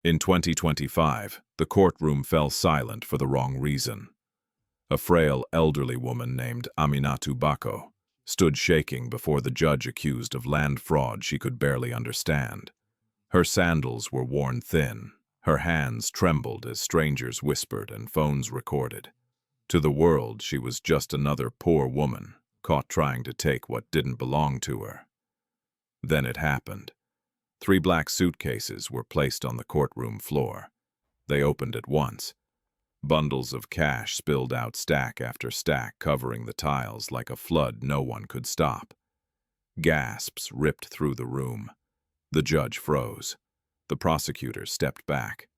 In 2025, the courtroom fell silent for the wrong reason. A frail, elderly woman named Aminatu Bako stood shaking before the judge accused of land fraud she could barely understand. Her sandals were worn thin, her hands trembled as strangers whispered and phones recorded. To the world, she was just another poor woman, caught trying to take what didn't belong to her. Then it happened. 3 black suitcases were placed on the courtroom floor. They opened at once. Bundles of cash spilled out stack after stack, covering the tiles like a flood no one could stop. Gasps ripped through the room. The judge froze. The prosecutor stepped back.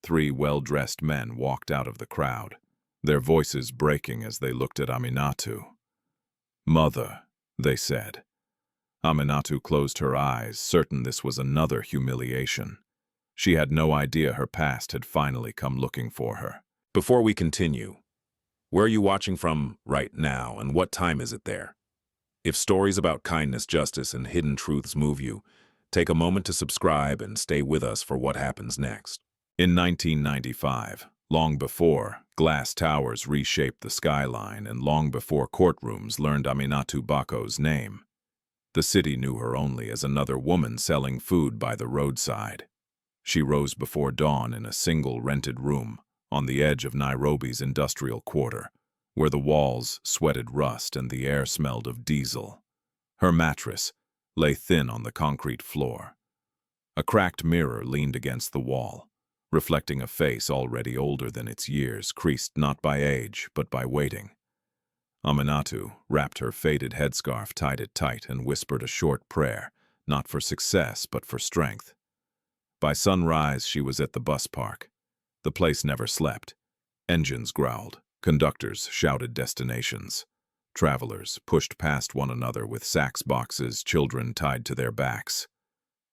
3 well-dressed men walked out of the crowd, their voices breaking as they looked at Aminatu. "Mother," they said. Aminatu closed her eyes, certain this was another humiliation. She had no idea her past had finally come looking for her. Before we continue, where are you watching from right now, and what time is it there? If stories about kindness, justice, and hidden truths move you, take a moment to subscribe and stay with us for what happens next. In 1995, long before glass towers reshaped the skyline and long before courtrooms learned Aminatu Bako's name, the city knew her only as another woman selling food by the roadside. She rose before dawn in a single rented room on the edge of Nairobi's industrial quarter, where the walls sweated rust and the air smelled of diesel. Her mattress lay thin on the concrete floor. A cracked mirror leaned against the wall, reflecting a face already older than its years, creased not by age, but by waiting. Aminatu wrapped her faded headscarf, tied it tight, and whispered a short prayer, not for success, but for strength. By sunrise, she was at the bus park. The place never slept. Engines growled, conductors shouted destinations. Travelers pushed past one another with sacks boxes, children tied to their backs.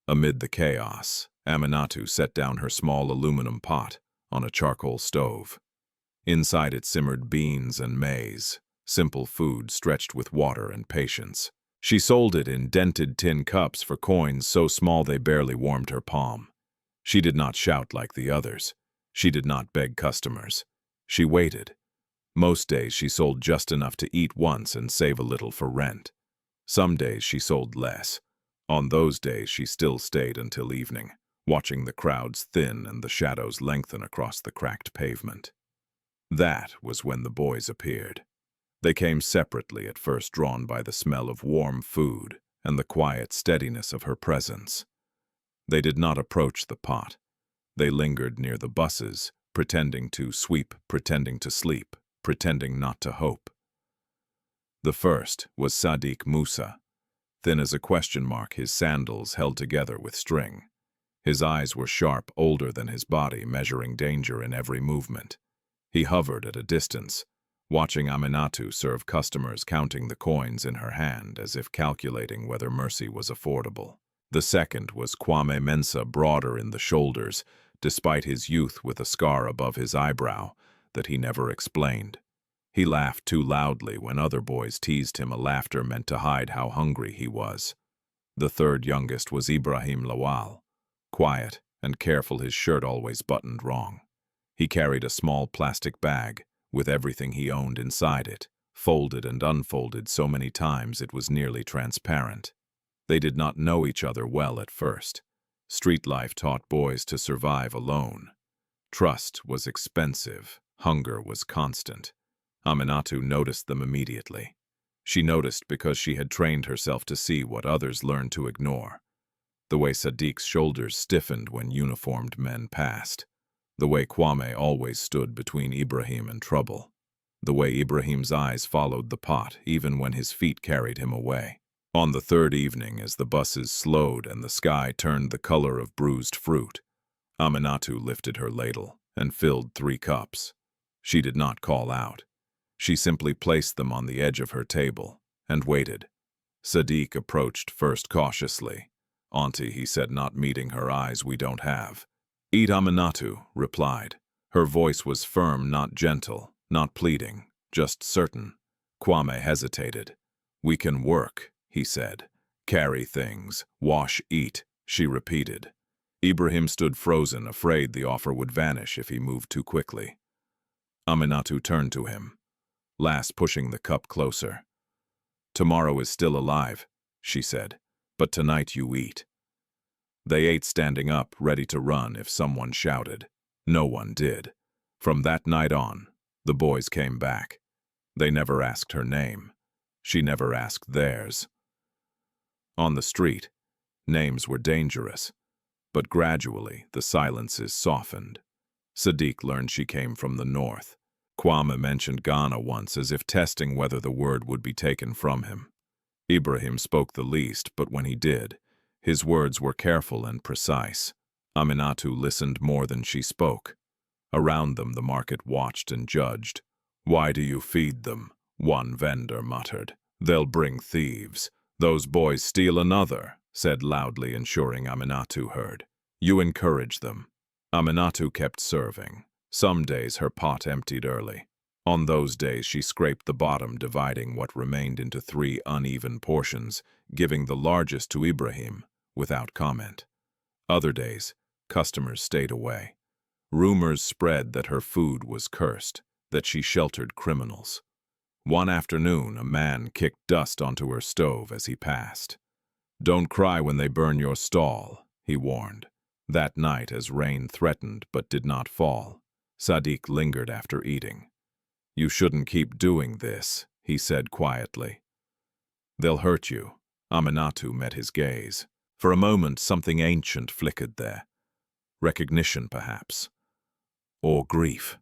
Amid the chaos, Aminatu set down her small aluminum pot on a charcoal stove. Inside it simmered beans and maize, simple food stretched with water and patience. She sold it in dented tin cups for coins so small they barely warmed her palm. She did not shout like the others. She did not beg customers. She waited. Most days she sold just enough to eat once and save a little for rent. Some days she sold less. On those days she still stayed until evening, watching the crowds thin and the shadows lengthen across the cracked pavement. That was when the boys appeared. They came separately, at first drawn by the smell of warm food and the quiet steadiness of her presence. They did not approach the pot. They lingered near the buses, pretending to sweep, pretending to sleep, pretending not to hope. The first was Sadiq Musa, thin as a question mark, his sandals held together with string. His eyes were sharp, older than his body, measuring danger in every movement. He hovered at a distance, watching Aminatu serve customers, counting the coins in her hand as if calculating whether mercy was affordable. The second was Kwame Mensah, broader in the shoulders, despite his youth, with a scar above his eyebrow that he never explained. He laughed too loudly when other boys teased him, a laughter meant to hide how hungry he was. The third youngest was Ibrahim Lawal, quiet and careful, his shirt always buttoned wrong. He carried a small plastic bag with everything he owned inside it, folded and unfolded so many times it was nearly transparent. They did not know each other well at first. Street life taught boys to survive alone. Trust was expensive, hunger was constant. Aminatu noticed them immediately. She noticed because she had trained herself to see what others learned to ignore. The way Sadiq's shoulders stiffened when uniformed men passed. The way Kwame always stood between Ibrahim and trouble. The way Ibrahim's eyes followed the pot, even when his feet carried him away. On the third evening, as the buses slowed and the sky turned the color of bruised fruit, Aminatu lifted her ladle and filled 3 cups. She did not call out. She simply placed them on the edge of her table and waited. Sadiq approached first cautiously. "Auntie," he said, not meeting her eyes, "we don't have." "Eat," Aminatu replied. Her voice was firm, not gentle, not pleading, just certain. Kwame hesitated. "We can work," he said. "Carry things, wash, eat," she repeated. Ibrahim stood frozen, afraid the offer would vanish if he moved too quickly. Aminatu turned to him, last pushing the cup closer. "Tomorrow is still alive," she said, "but tonight you eat." They ate standing up, ready to run if someone shouted. No one did. From that night on, the boys came back. They never asked her name. She never asked theirs. On the street, names were dangerous, but gradually the silences softened. Sadiq learned she came from the north. Kwame mentioned Ghana once as if testing whether the word would be taken from him. Ibrahim spoke the least, but when he did, his words were careful and precise. Aminatu listened more than she spoke. Around them the market watched and judged. "Why do you feed them?" one vendor muttered. "They'll bring thieves. Those boys steal another," said loudly, ensuring Aminatu heard. "You encourage them." Aminatu kept serving. Some days her pot emptied early. On those days she scraped the bottom, dividing what remained into 3 uneven portions, giving the largest to Ibrahim, without comment. Other days, customers stayed away. Rumors spread that her food was cursed, that she sheltered criminals. One afternoon, a man kicked dust onto her stove as he passed. "Don't cry when they burn your stall," he warned. That night, as rain threatened but did not fall, Sadiq lingered after eating. "You shouldn't keep doing this," he said quietly. "They'll hurt you." Aminatu met his gaze. For a moment, something ancient flickered there. Recognition, perhaps. Or grief.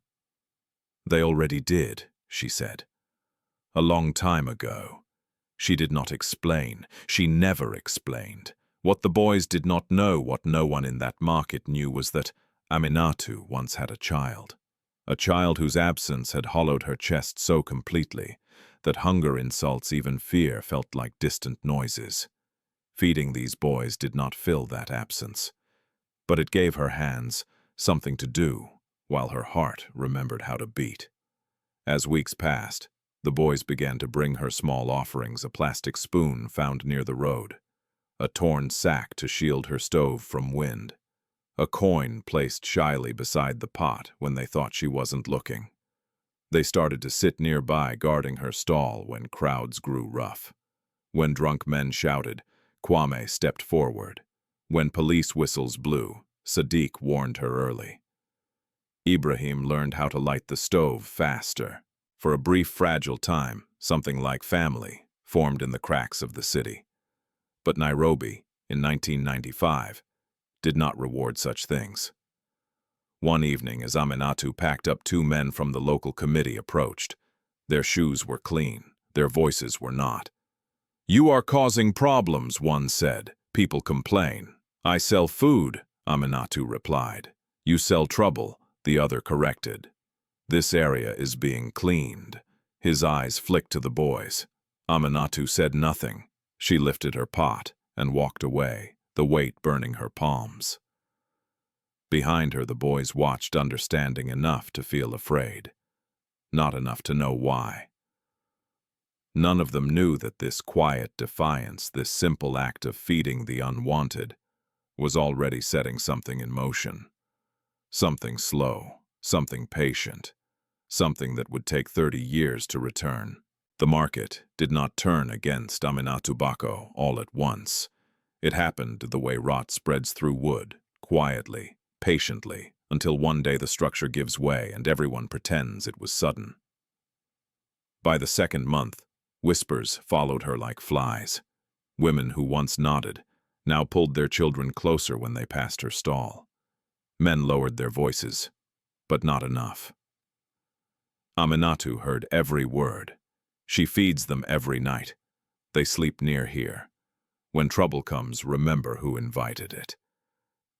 "They already did," she said. "A long time ago." She did not explain. She never explained. What the boys did not know, what no one in that market knew, was that Aminatu once had a child whose absence had hollowed her chest so completely that hunger, insults, even fear felt like distant noises. Feeding these boys did not fill that absence, but it gave her hands something to do, while her heart remembered how to beat. As weeks passed, the boys began to bring her small offerings: a plastic spoon found near the road, a torn sack to shield her stove from wind, a coin placed shyly beside the pot when they thought she wasn't looking. They started to sit nearby, guarding her stall, when crowds grew rough. When drunk men shouted, Kwame stepped forward. When police whistles blew, Sadiq warned her early. Ibrahim learned how to light the stove faster. For a brief, fragile time, something like family formed in the cracks of the city. But Nairobi, in 1995, did not reward such things. One evening, as Aminatu packed up, 2 men from the local committee approached. Their shoes were clean, their voices were not. "You are causing problems," one said. "People complain." "I sell food," Aminatu replied. "You sell trouble," the other corrected. "This area is being cleaned." His eyes flicked to the boys. Aminatu said nothing. She lifted her pot and walked away, the weight burning her palms. Behind her, the boys watched, understanding enough to feel afraid, not enough to know why. None of them knew that this quiet defiance, this simple act of feeding the unwanted, was already setting something in motion. Something slow, something patient, something that would take 30 years to return. The market did not turn against Aminatu Bako all at once. It happened the way rot spreads through wood, quietly, patiently, until one day the structure gives way and everyone pretends it was sudden. By the second month, whispers followed her like flies. Women who once nodded now pulled their children closer when they passed her stall. Men lowered their voices, but not enough. Aminatu heard every word. "She feeds them every night. They sleep near here. When trouble comes, remember who invited it."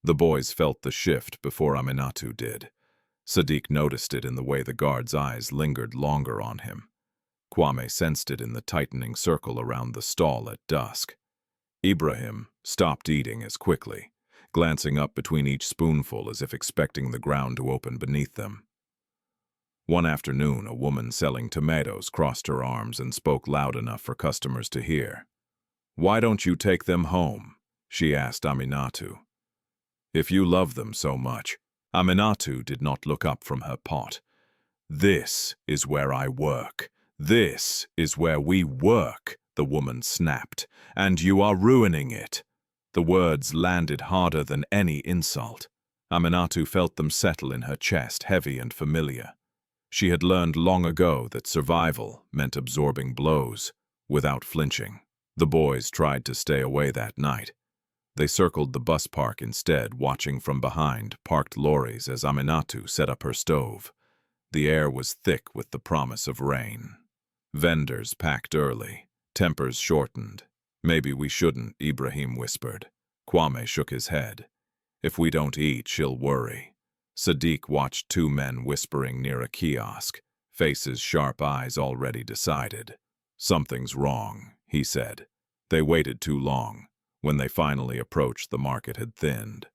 The boys felt the shift before Aminatu did. Sadiq noticed it in the way the guard's eyes lingered longer on him. Kwame sensed it in the tightening circle around the stall at dusk. Ibrahim stopped eating as quickly, glancing up between each spoonful as if expecting the ground to open beneath them. One afternoon, a woman selling tomatoes crossed her arms and spoke loud enough for customers to hear. "Why don't you take them home?" she asked Aminatu. If you love them so much. Aminatu did not look up from her pot. This is where I work. This is where we work, the woman snapped, and you are ruining it. The words landed harder than any insult. Aminatu felt them settle in her chest, heavy and familiar. She had learned long ago that survival meant absorbing blows without flinching. The boys tried to stay away that night. They circled the bus park instead, watching from behind parked lorries as Aminatu set up her stove. The air was thick with the promise of rain. Vendors packed early, tempers shortened. Maybe we shouldn't, Ibrahim whispered. Kwame shook his head. If we don't eat, she'll worry. Sadiq watched two men whispering near a kiosk, faces, sharp eyes already decided. Something's wrong, he said. They waited too long. When they finally approached, the market had thinned.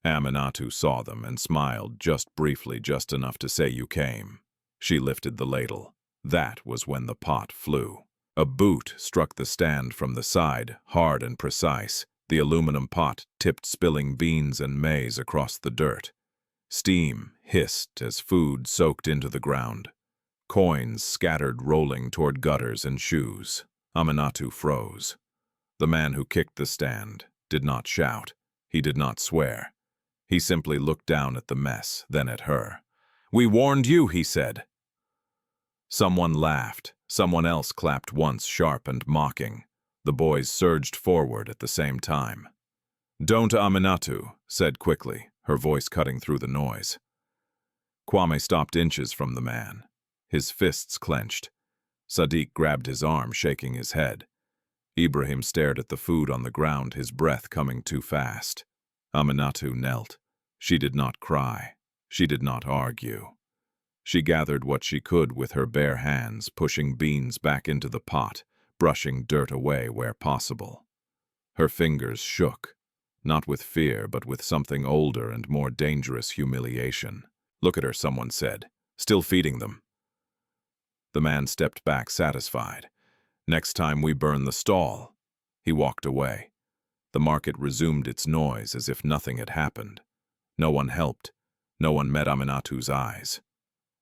Aminatu saw them and smiled just briefly, just enough to say, "You came." She lifted the ladle. That was when the pot flew. A boot struck the stand from the side, hard and precise. The aluminum pot tipped, spilling beans and maize across the dirt. Steam hissed as food soaked into the ground. Coins scattered, rolling toward gutters and shoes. Aminatu froze. The man who kicked the stand did not shout. He did not swear. He simply looked down at the mess, then at her. "We warned you," he said. Someone laughed. Someone else clapped once, sharp and mocking. The boys surged forward at the same time. "Don't," Aminatu said quickly, her voice cutting through the noise. Kwame stopped inches from the man. His fists clenched. Sadiq grabbed his arm, shaking his head. Ibrahim stared at the food on the ground, his breath coming too fast. Aminatu knelt. She did not cry. She did not argue. She gathered what she could with her bare hands, pushing beans back into the pot, brushing dirt away where possible. Her fingers shook, not with fear, but with something older and more dangerous, humiliation. "Look at her," someone said. "Still feeding them." The man stepped back, satisfied. "Next time we burn the stall." He walked away. The market resumed its noise as if nothing had happened. No one helped. No one met Aminatu's eyes.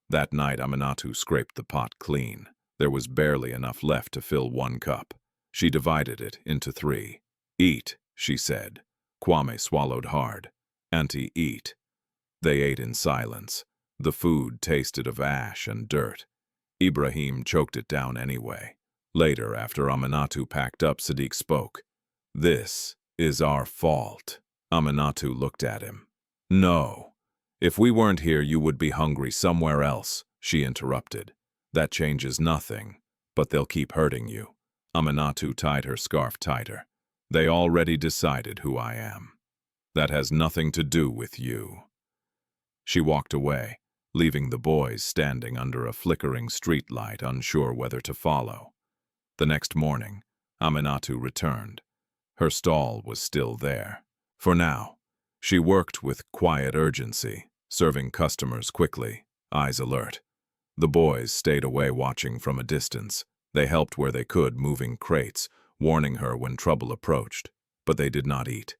That night, Aminatu scraped the pot clean. There was barely enough left to fill one cup. She divided it into 3. "Eat," she said. Kwame swallowed hard. "Auntie, eat." They ate in silence. The food tasted of ash and dirt. Ibrahim choked it down anyway. Later, after Aminatu packed up, Sadiq spoke. "This is our fault." Aminatu looked at him. "No. If we weren't here, you would be hungry somewhere else," she interrupted. "That changes nothing, but they'll keep hurting you." Aminatu tied her scarf tighter. "They already decided who I am. That has nothing to do with you." She walked away, leaving the boys standing under a flickering streetlight, unsure whether to follow. The next morning, Aminatu returned. Her stall was still there. For now, she worked with quiet urgency, serving customers quickly, eyes alert. The boys stayed away, watching from a distance. They helped where they could, moving crates, warning her when trouble approached. But they did not eat.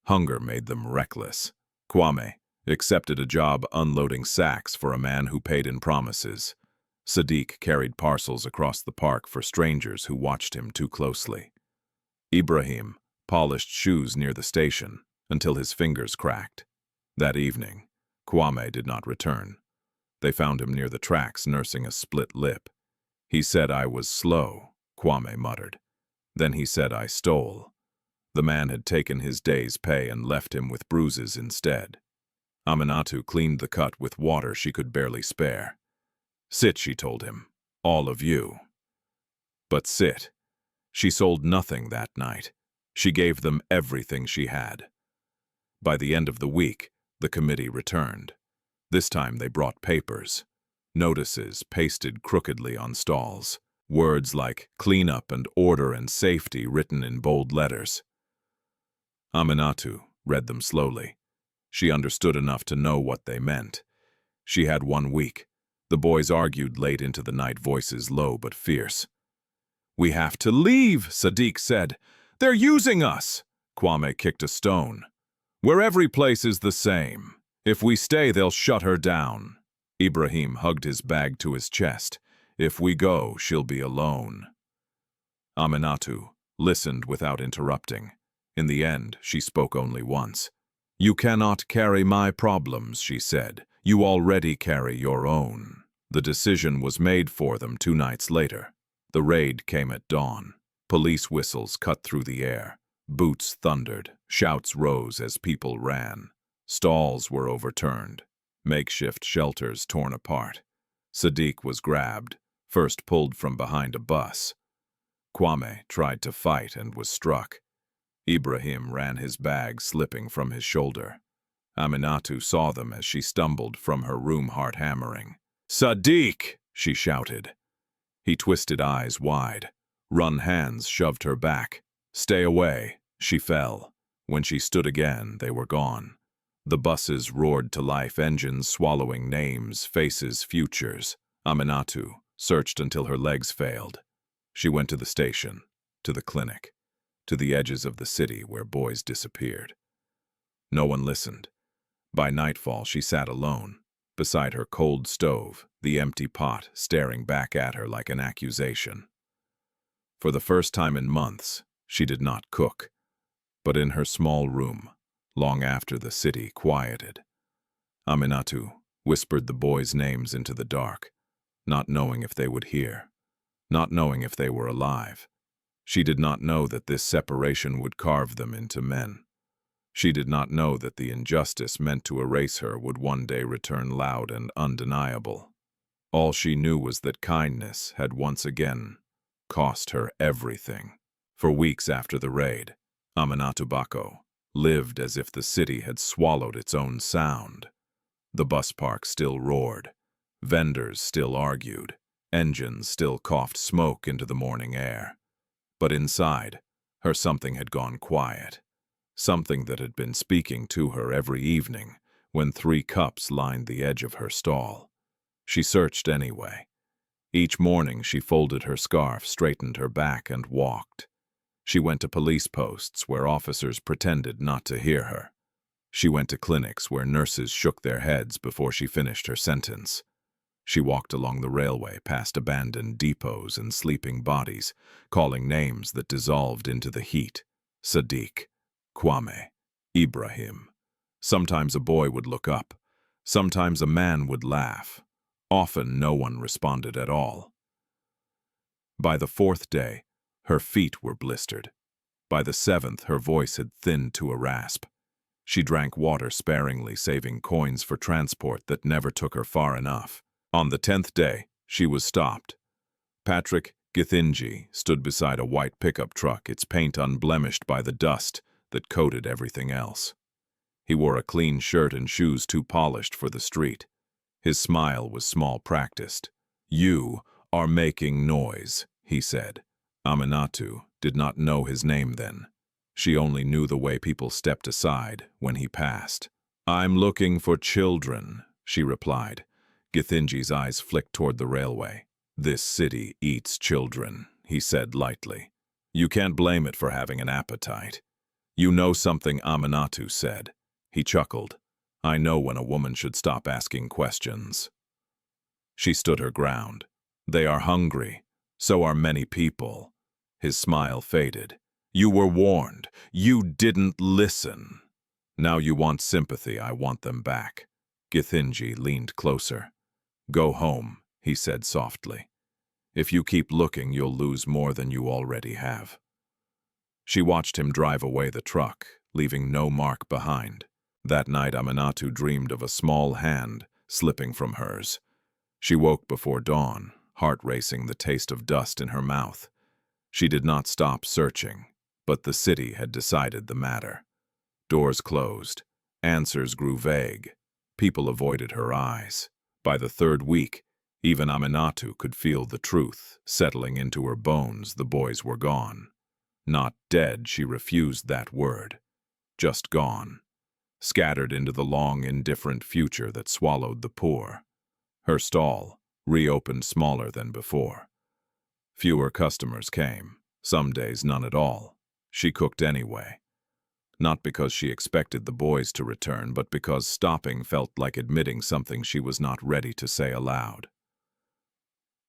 Hunger made them reckless. Kwame accepted a job unloading sacks for a man who paid in promises. Sadiq carried parcels across the park for strangers who watched him too closely. Ibrahim polished shoes near the station until his fingers cracked. That evening, Kwame did not return. They found him near the tracks, nursing a split lip. "He said I was slow," Kwame muttered. Then he said I stole. The man had taken his day's pay and left him with bruises instead. Aminatu cleaned the cut with water she could barely spare. "Sit," she told him. "All of you." But sit. She sold nothing that night. She gave them everything she had. By the end of the week, the committee returned. This time they brought papers. Notices pasted crookedly on stalls. Words like cleanup and order and safety written in bold letters. Aminatu read them slowly. She understood enough to know what they meant. She had 1 week. The boys argued late into the night, voices low but fierce. "We have to leave," Sadiq said. "They're using us." Kwame kicked a stone. where every place is the same. If we stay, they'll shut her down. Ibrahim hugged his bag to his chest. If we go, she'll be alone. Aminatu listened without interrupting. In the end, she spoke only once. You cannot carry my problems, she said. You already carry your own. The decision was made for them 2 nights later. The raid came at dawn. Police whistles cut through the air. Boots thundered. Shouts rose as people ran. Stalls were overturned. Makeshift shelters torn apart. Sadiq was grabbed, first pulled from behind a bus. Kwame tried to fight and was struck. Ibrahim ran his bag slipping from his shoulder. Aminatu saw them as she stumbled from her room, heart hammering. "Sadiq!" she shouted. He twisted eyes wide. Run hands shoved her back. "Stay away." She fell. When she stood again, they were gone. The buses roared to life, engines swallowing names, faces, futures. Aminatu searched until her legs failed. She went to the station, to the clinic, to the edges of the city where boys disappeared. No one listened. By nightfall, she sat alone, beside her cold stove, the empty pot staring back at her like an accusation. For the first time in months, she did not cook, but in her small room, long after the city quieted, Aminatu whispered the boys' names into the dark, not knowing if they would hear, not knowing if they were alive. She did not know that this separation would carve them into men. She did not know that the injustice meant to erase her would one day return loud and undeniable. All she knew was that kindness had once again cost her everything. For weeks after the raid, Aminatu Bako lived as if the city had swallowed its own sound. The bus park still roared. Vendors still argued. Engines still coughed smoke into the morning air. But inside, her something had gone quiet. Something that had been speaking to her every evening when 3 cups lined the edge of her stall. She searched anyway. Each morning she folded her scarf, straightened her back, and walked. She went to police posts where officers pretended not to hear her. She went to clinics where nurses shook their heads before she finished her sentence. She walked along the railway past abandoned depots and sleeping bodies, calling names that dissolved into the heat. Sadiq, Kwame, Ibrahim. Sometimes a boy would look up. Sometimes a man would laugh. Often no one responded at all. By the 4th day, her feet were blistered. By the 7th, her voice had thinned to a rasp. She drank water sparingly, saving coins for transport that never took her far enough. On the 10th day, she was stopped. Patrick Githinji stood beside a white pickup truck, its paint unblemished by the dust that coated everything else. He wore a clean shirt and shoes too polished for the street. His smile was small practiced. "You are making noise," he said. Aminatu did not know his name then. She only knew the way people stepped aside when he passed. "I'm looking for children," she replied. Githinji's eyes flicked toward the railway. "This city eats children," he said lightly. "You can't blame it for having an appetite." "You know something," Aminatu said. He chuckled. "I know when a woman should stop asking questions." She stood her ground. "They are hungry. So are many people." His smile faded. "You were warned. You didn't listen. Now you want sympathy. I want them back." Githinji leaned closer. "Go home," he said softly. "If you keep looking, you'll lose more than you already have." She watched him drive away the truck, leaving no mark behind. That night, Aminatu dreamed of a small hand slipping from hers. She woke before dawn, heart racing, the taste of dust in her mouth. She did not stop searching, but the city had decided the matter. Doors closed. Answers grew vague. People avoided her eyes. By the 3rd week, even Aminatu could feel the truth settling into her bones. The boys were gone. Not dead, she refused that word. Just gone. Scattered into the long, indifferent future that swallowed the poor. Her stall reopened smaller than before. Fewer customers came, some days none at all. She cooked anyway. not because she expected the boys to return, but because stopping felt like admitting something she was not ready to say aloud.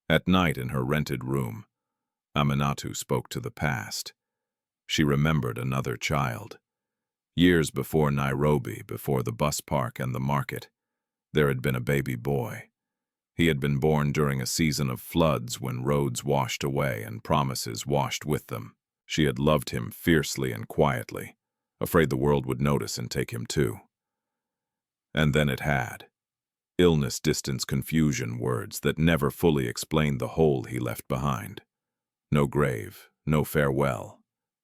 At night in her rented room, Aminatu spoke to the past. She remembered another child. Years before Nairobi, before the bus park and the market, there had been a baby boy. He had been born during a season of floods when roads washed away and promises washed with them. She had loved him fiercely and quietly, afraid the world would notice and take him too. And then it had. Illness, distance, confusion, words that never fully explained the hole he left behind. No grave, no farewell,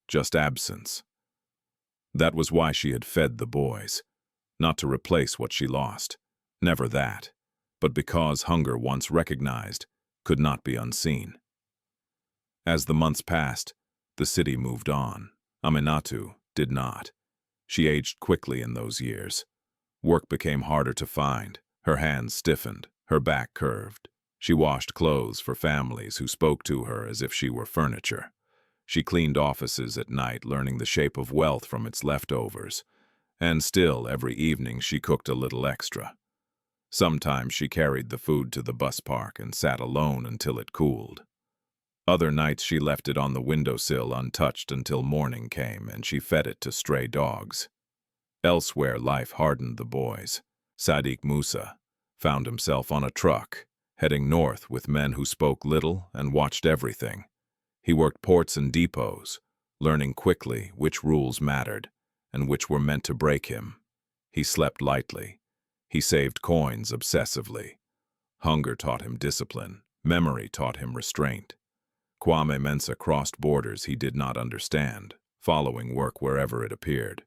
just absence. That was why she had fed the boys, not to replace what she lost, never that, but because hunger once recognized could not be unseen. As the months passed, the city moved on. Aminatu did not. She aged quickly in those years. Work became harder to find. Her hands stiffened, her back curved. She washed clothes for families who spoke to her as if she were furniture. She cleaned offices at night, learning the shape of wealth from its leftovers. And still, every evening she cooked a little extra. Sometimes she carried the food to the bus park and sat alone until it cooled. Other nights she left it on the windowsill untouched until morning came, and she fed it to stray dogs. Elsewhere, life hardened the boys. Sadiq Musa found himself on a truck, heading north with men who spoke little and watched everything. He worked ports and depots, learning quickly which rules mattered and which were meant to break him. He slept lightly. He saved coins obsessively. Hunger taught him discipline. Memory taught him restraint. Kwame Mensah crossed borders he did not understand, following work wherever it appeared.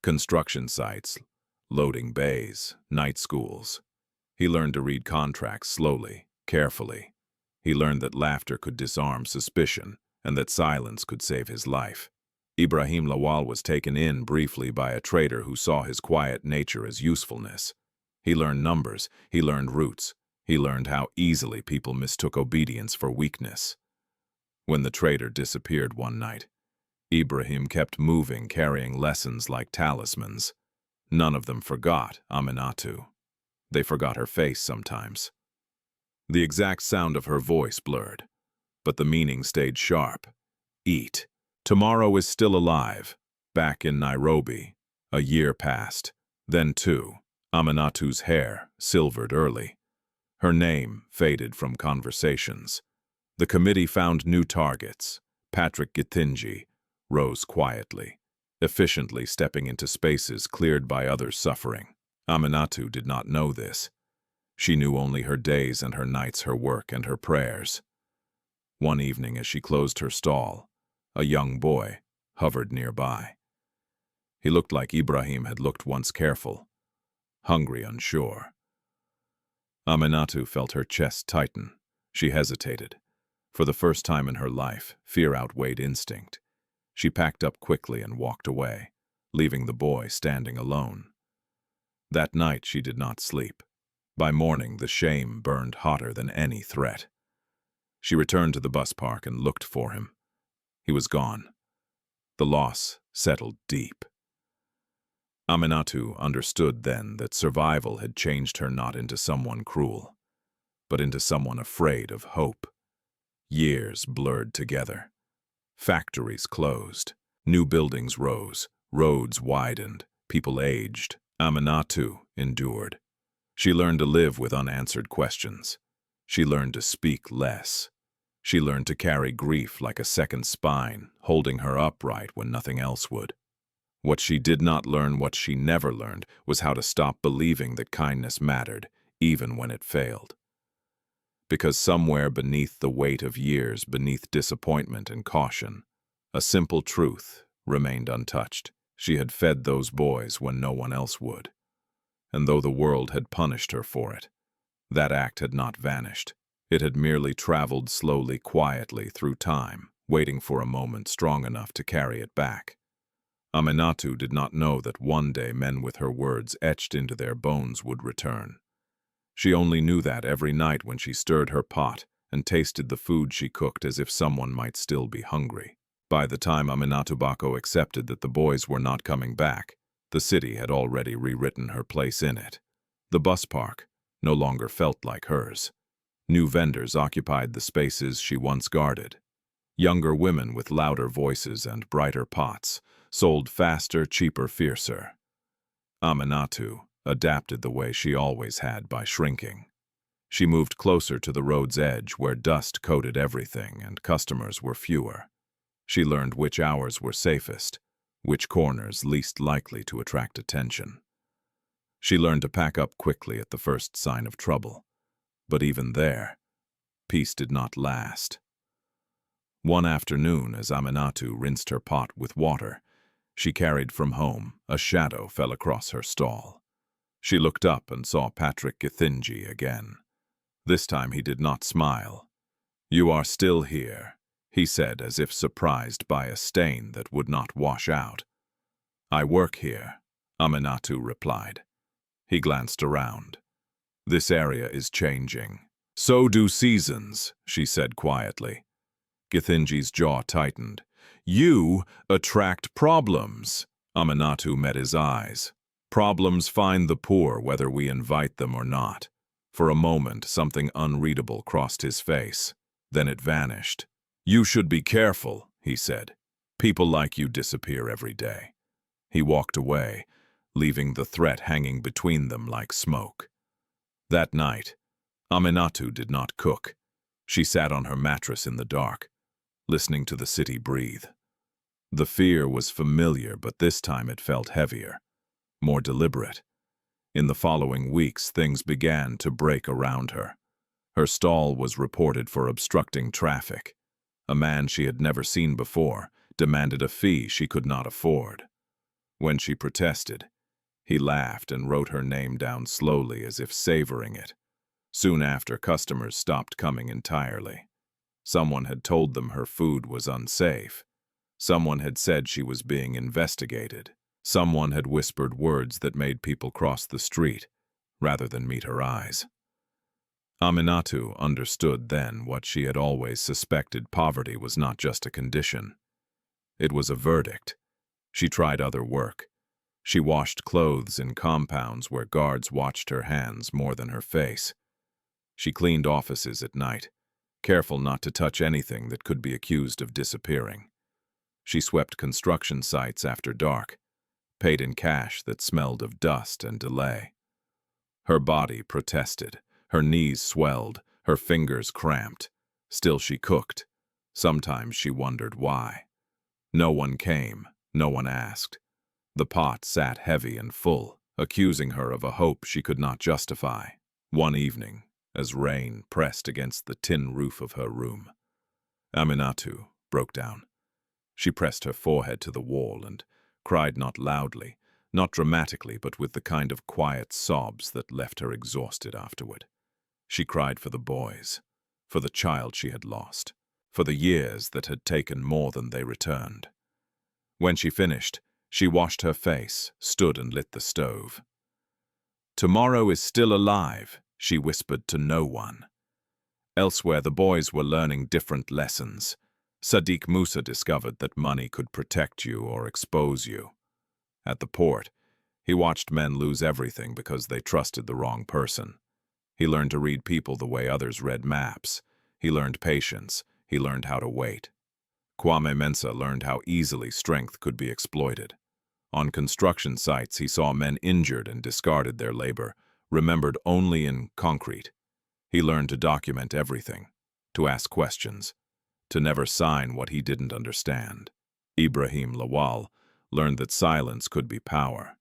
Construction sites, loading bays, night schools. He learned to read contracts slowly, carefully. He learned that laughter could disarm suspicion and that silence could save his life. Ibrahim Lawal was taken in briefly by a trader who saw his quiet nature as usefulness. He learned numbers, he learned routes, he learned how easily people mistook obedience for weakness. When the trader disappeared one night, Ibrahim kept moving, carrying lessons like talismans. None of them forgot Aminatu. They forgot her face sometimes. The exact sound of her voice blurred, but the meaning stayed sharp. Eat. Tomorrow is still alive. Back in Nairobi. A year passed. Then two. Aminatu's hair silvered early. Her name faded from conversations. The committee found new targets. Patrick Githinji rose quietly, efficiently stepping into spaces cleared by others suffering. Aminatu did not know this. She knew only her days and her nights, her work and her prayers. One evening as she closed her stall, a young boy hovered nearby. He looked like Ibrahim had looked once, careful, hungry, unsure. Aminatu felt her chest tighten. She hesitated. For the first time in her life, fear outweighed instinct. She packed up quickly and walked away, leaving the boy standing alone. That night she did not sleep. By morning, the shame burned hotter than any threat. She returned to the bus park and looked for him. He was gone. The loss settled deep. Aminatu understood then that survival had changed her not into someone cruel, but into someone afraid of hope. Years blurred together. Factories closed. New buildings rose. Roads widened. People aged. Aminatu endured. She learned to live with unanswered questions. She learned to speak less. She learned to carry grief like a second spine, holding her upright when nothing else would. What she did not learn, what she never learned, was how to stop believing that kindness mattered, even when it failed. Because somewhere beneath the weight of years, beneath disappointment and caution, a simple truth remained untouched. She had fed those boys when no one else would. And though the world had punished her for it, that act had not vanished. It had merely traveled slowly, quietly through time, waiting for a moment strong enough to carry it back. Aminatu did not know that one day men with her words etched into their bones would return. She only knew that every night when she stirred her pot and tasted the food she cooked as if someone might still be hungry. By the time Aminatu Bako accepted that the boys were not coming back, the city had already rewritten her place in it. The bus park no longer felt like hers. New vendors occupied the spaces she once guarded. Younger women with louder voices and brighter pots sold faster, cheaper, fiercer. Aminatu adapted the way she always had by shrinking. She moved closer to the road's edge where dust coated everything and customers were fewer. She learned which hours were safest, which corners least likely to attract attention. She learned to pack up quickly at the first sign of trouble. But even there, peace did not last. One afternoon, as Aminatu rinsed her pot with water she carried from home, a shadow fell across her stall. She looked up and saw Patrick Githinji again. This time he did not smile. "You are still here," he said, as if surprised by a stain that would not wash out. "I work here," Aminatu replied. He glanced around. "This area is changing." "So do seasons," she said quietly. Githinji's jaw tightened. "You attract problems." Aminatu met his eyes. "Problems find the poor whether we invite them or not." For a moment, something unreadable crossed his face. Then it vanished. "You should be careful," he said. "People like you disappear every day." He walked away, leaving the threat hanging between them like smoke. That night, Aminatu did not cook. She sat on her mattress in the dark, listening to the city breathe. The fear was familiar, but this time it felt heavier, more deliberate. In the following weeks, things began to break around her. Her stall was reported for obstructing traffic. A man she had never seen before demanded a fee she could not afford. When she protested, he laughed and wrote her name down slowly as if savoring it. Soon after, customers stopped coming entirely. Someone had told them her food was unsafe. Someone had said she was being investigated. Someone had whispered words that made people cross the street rather than meet her eyes. Aminatu understood then what she had always suspected: poverty was not just a condition. It was a verdict. She tried other work. She washed clothes in compounds where guards watched her hands more than her face. She cleaned offices at night, careful not to touch anything that could be accused of disappearing. She swept construction sites after dark, paid in cash that smelled of dust and delay. Her body protested, her knees swelled, her fingers cramped. Still she cooked. Sometimes she wondered why. No one came, no one asked. The pot sat heavy and full, accusing her of a hope she could not justify. One evening, as rain pressed against the tin roof of her room, Aminatu broke down. She pressed her forehead to the wall and cried, not loudly, not dramatically, but with the kind of quiet sobs that left her exhausted afterward. She cried for the boys, for the child she had lost, for the years that had taken more than they returned. When she finished, she washed her face, stood and lit the stove. "Tomorrow is still alive," she whispered to no one. Elsewhere, the boys were learning different lessons. Sadiq Musa discovered that money could protect you or expose you. At the port, he watched men lose everything because they trusted the wrong person. He learned to read people the way others read maps. He learned patience. He learned how to wait. Kwame Mensah learned how easily strength could be exploited. On construction sites, he saw men injured and discarded their labor, remembered only in concrete. He learned to document everything, to ask questions, to never sign what he didn't understand. Ibrahim Lawal learned that silence could be power.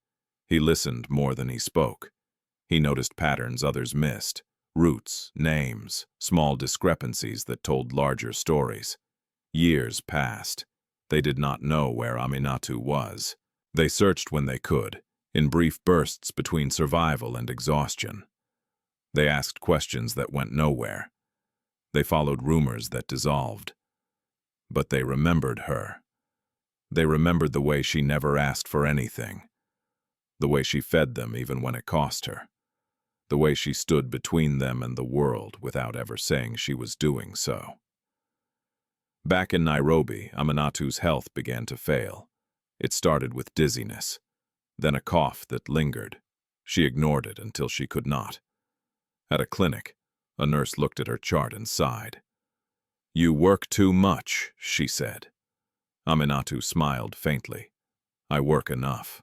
He listened more than he spoke. He noticed patterns others missed, roots, names, small discrepancies that told larger stories. Years passed. They did not know where Aminatu was. They searched when they could, in brief bursts between survival and exhaustion. They asked questions that went nowhere. They followed rumors that dissolved. But they remembered her. They remembered the way she never asked for anything, the way she fed them even when it cost her, the way she stood between them and the world without ever saying she was doing so. Back in Nairobi, Aminatu's health began to fail. It started with dizziness, then a cough that lingered. She ignored it until she could not. At a clinic, a nurse looked at her chart and sighed. "You work too much," she said. Aminatu smiled faintly. "I work enough."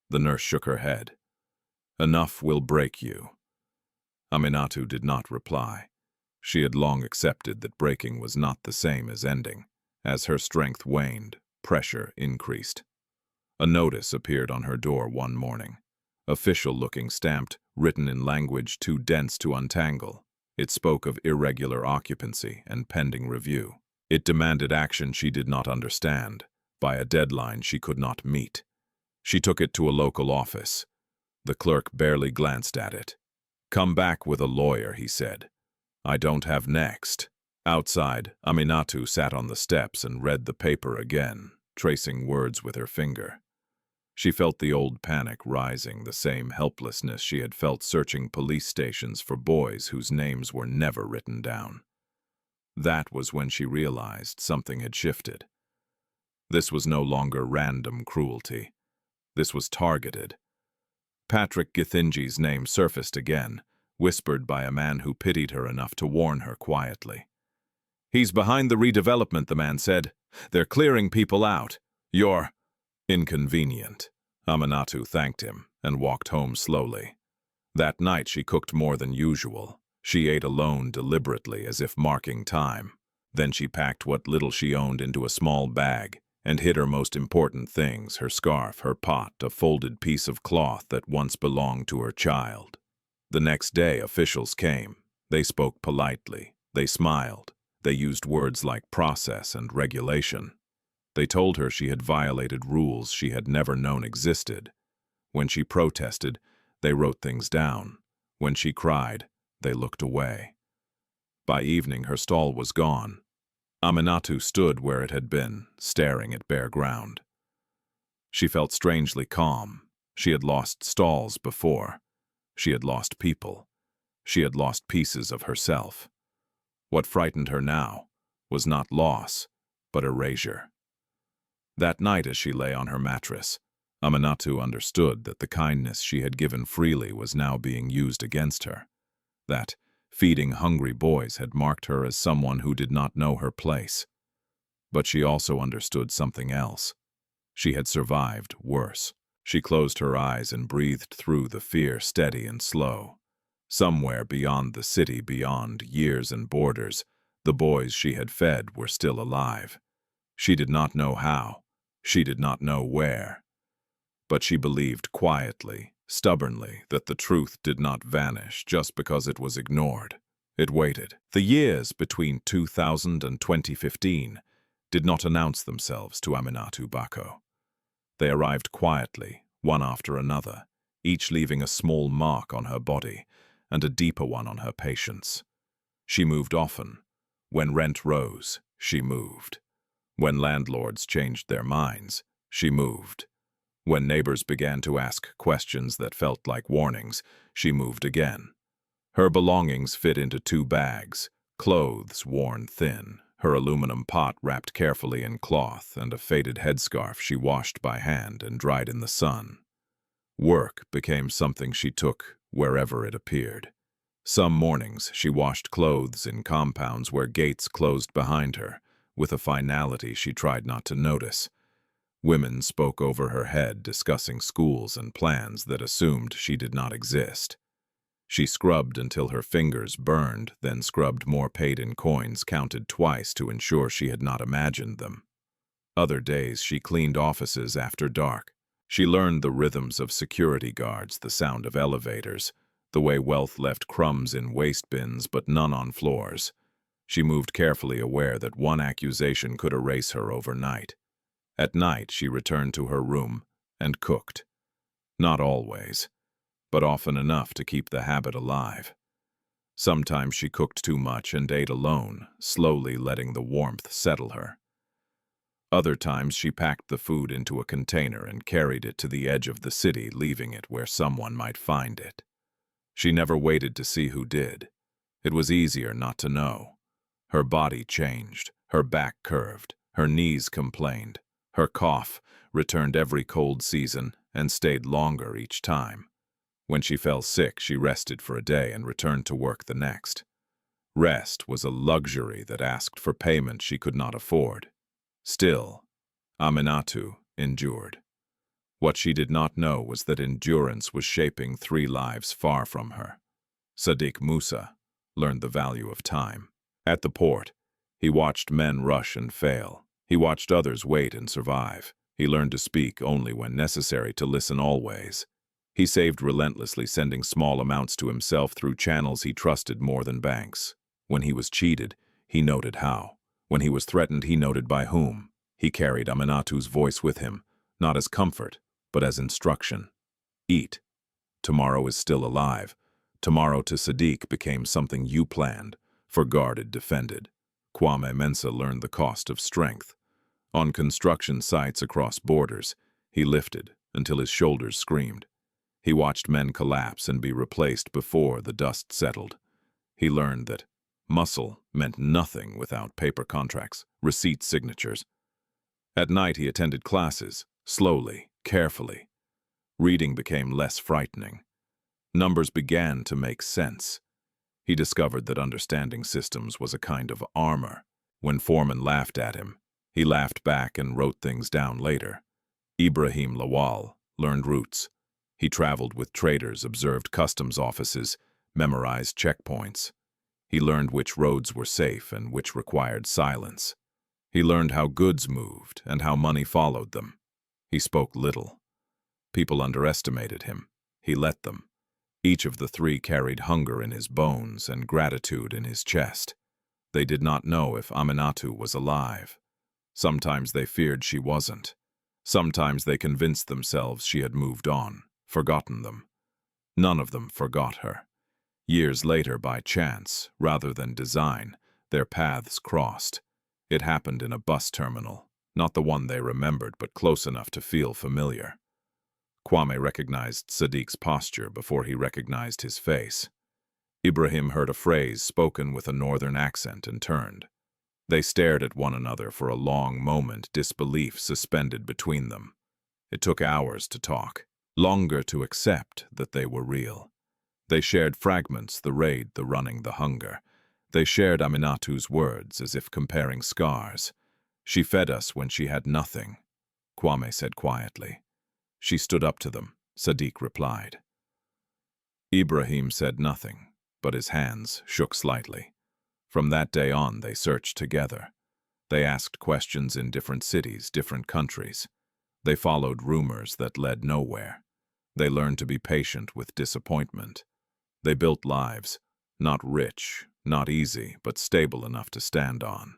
The nurse shook her head. "Enough will break you." Aminatu did not reply. She had long accepted that breaking was not the same as ending. As her strength waned, pressure increased. A notice appeared on her door one morning. Official-looking, stamped, written in language too dense to untangle. It spoke of irregular occupancy and pending review. It demanded action she did not understand, by a deadline she could not meet. She took it to a local office. The clerk barely glanced at it. "Come back with a lawyer," he said. "I don't have next." Outside, Aminatu sat on the steps and read the paper again, tracing words with her finger. She felt the old panic rising, the same helplessness she had felt searching police stations for boys whose names were never written down. That was when she realized something had shifted. This was no longer random cruelty. This was targeted. Patrick Githinji's name surfaced again, whispered by a man who pitied her enough to warn her quietly. "He's behind the redevelopment," the man said. "They're clearing people out. You're inconvenient." Aminatu thanked him and walked home slowly. That night she cooked more than usual. She ate alone deliberately, as if marking time. Then she packed what little she owned into a small bag and hid her most important things, her scarf, her pot, a folded piece of cloth that once belonged to her child. The next day, officials came. They spoke politely. They smiled. They used words like process and regulation. They told her she had violated rules she had never known existed. When she protested, they wrote things down. When she cried, they looked away. By evening, her stall was gone. Aminatu stood where it had been, staring at bare ground. She felt strangely calm. She had lost stalls before. She had lost people. She had lost pieces of herself. What frightened her now was not loss, but erasure. That night, as she lay on her mattress, Aminatu understood that the kindness she had given freely was now being used against her. That feeding hungry boys had marked her as someone who did not know her place. But she also understood something else. She had survived worse. She closed her eyes and breathed through the fear, steady and slow. Somewhere beyond the city, beyond years and borders, the boys she had fed were still alive. She did not know how. She did not know where. But she believed quietly, stubbornly, that the truth did not vanish just because it was ignored. It waited. The years between 2000 and 2015 did not announce themselves to Aminatu Bako. They arrived quietly, one after another, each leaving a small mark on her body and a deeper one on her patience. She moved often. When rent rose, she moved. When landlords changed their minds, she moved. When neighbors began to ask questions that felt like warnings, she moved again. Her belongings fit into 2 bags, clothes worn thin, her aluminum pot wrapped carefully in cloth, and a faded headscarf she washed by hand and dried in the sun. Work became something she took wherever it appeared. Some mornings she washed clothes in compounds where gates closed behind her, with a finality she tried not to notice. Women spoke over her head, discussing schools and plans that assumed she did not exist. She scrubbed until her fingers burned, then scrubbed more paid-in coins, counted twice to ensure she had not imagined them. Other days she cleaned offices after dark. She learned the rhythms of security guards, the sound of elevators, the way wealth left crumbs in waste bins but none on floors. She moved carefully, aware that one accusation could erase her overnight. At night she returned to her room and cooked. Not always, but often enough to keep the habit alive. Sometimes she cooked too much and ate alone, slowly letting the warmth settle her. Other times she packed the food into a container and carried it to the edge of the city, leaving it where someone might find it. She never waited to see who did. It was easier not to know. Her body changed. Her back curved, her knees complained, her cough returned every cold season and stayed longer each time. When she fell sick, she rested for a day and returned to work the next. Rest was a luxury that asked for payment she could not afford. Still, Aminatu endured. What she did not know was that endurance was shaping 3 lives far from her. Sadiq Musa learned the value of time. At the port, he watched men rush and fail. He watched others wait and survive. He learned to speak only when necessary, to listen always. He saved relentlessly, sending small amounts to himself through channels he trusted more than banks. When he was cheated, he noted how. When he was threatened, he noted by whom. He carried Aminatu's voice with him, not as comfort, but as instruction. Eat. Tomorrow is still alive. Tomorrow to Sadiq became something you planned, for guarded, defended. Kwame Mensah learned the cost of strength. On construction sites across borders, he lifted until his shoulders screamed. He watched men collapse and be replaced before the dust settled. He learned that muscle meant nothing without paper contracts, receipt signatures. At night he attended classes, slowly, carefully. Reading became less frightening. Numbers began to make sense. He discovered that understanding systems was a kind of armor. When foremen laughed at him, he laughed back and wrote things down later. Ibrahim Lawal learned routes. He traveled with traders, observed customs offices, memorized checkpoints. He learned which roads were safe and which required silence. He learned how goods moved and how money followed them. He spoke little. People underestimated him. He let them. Each of the 3 carried hunger in his bones and gratitude in his chest. They did not know if Aminatu was alive. Sometimes they feared she wasn't. Sometimes they convinced themselves she had moved on, forgotten them. None of them forgot her. Years later, by chance, rather than design, their paths crossed. It happened in a bus terminal, not the one they remembered, but close enough to feel familiar. Kwame recognized Sadiq's posture before he recognized his face. Ibrahim heard a phrase spoken with a northern accent and turned. They stared at one another for a long moment, disbelief suspended between them. It took hours to talk, longer to accept that they were real. They shared fragments, the raid, the running, the hunger. They shared Aminatu's words as if comparing scars. She fed us when she had nothing, Kwame said quietly. She stood up to them, Sadiq replied. Ibrahim said nothing, but his hands shook slightly. From that day on, they searched together. They asked questions in different cities, different countries. They followed rumors that led nowhere. They learned to be patient with disappointment. They built lives, not rich, not easy, but stable enough to stand on.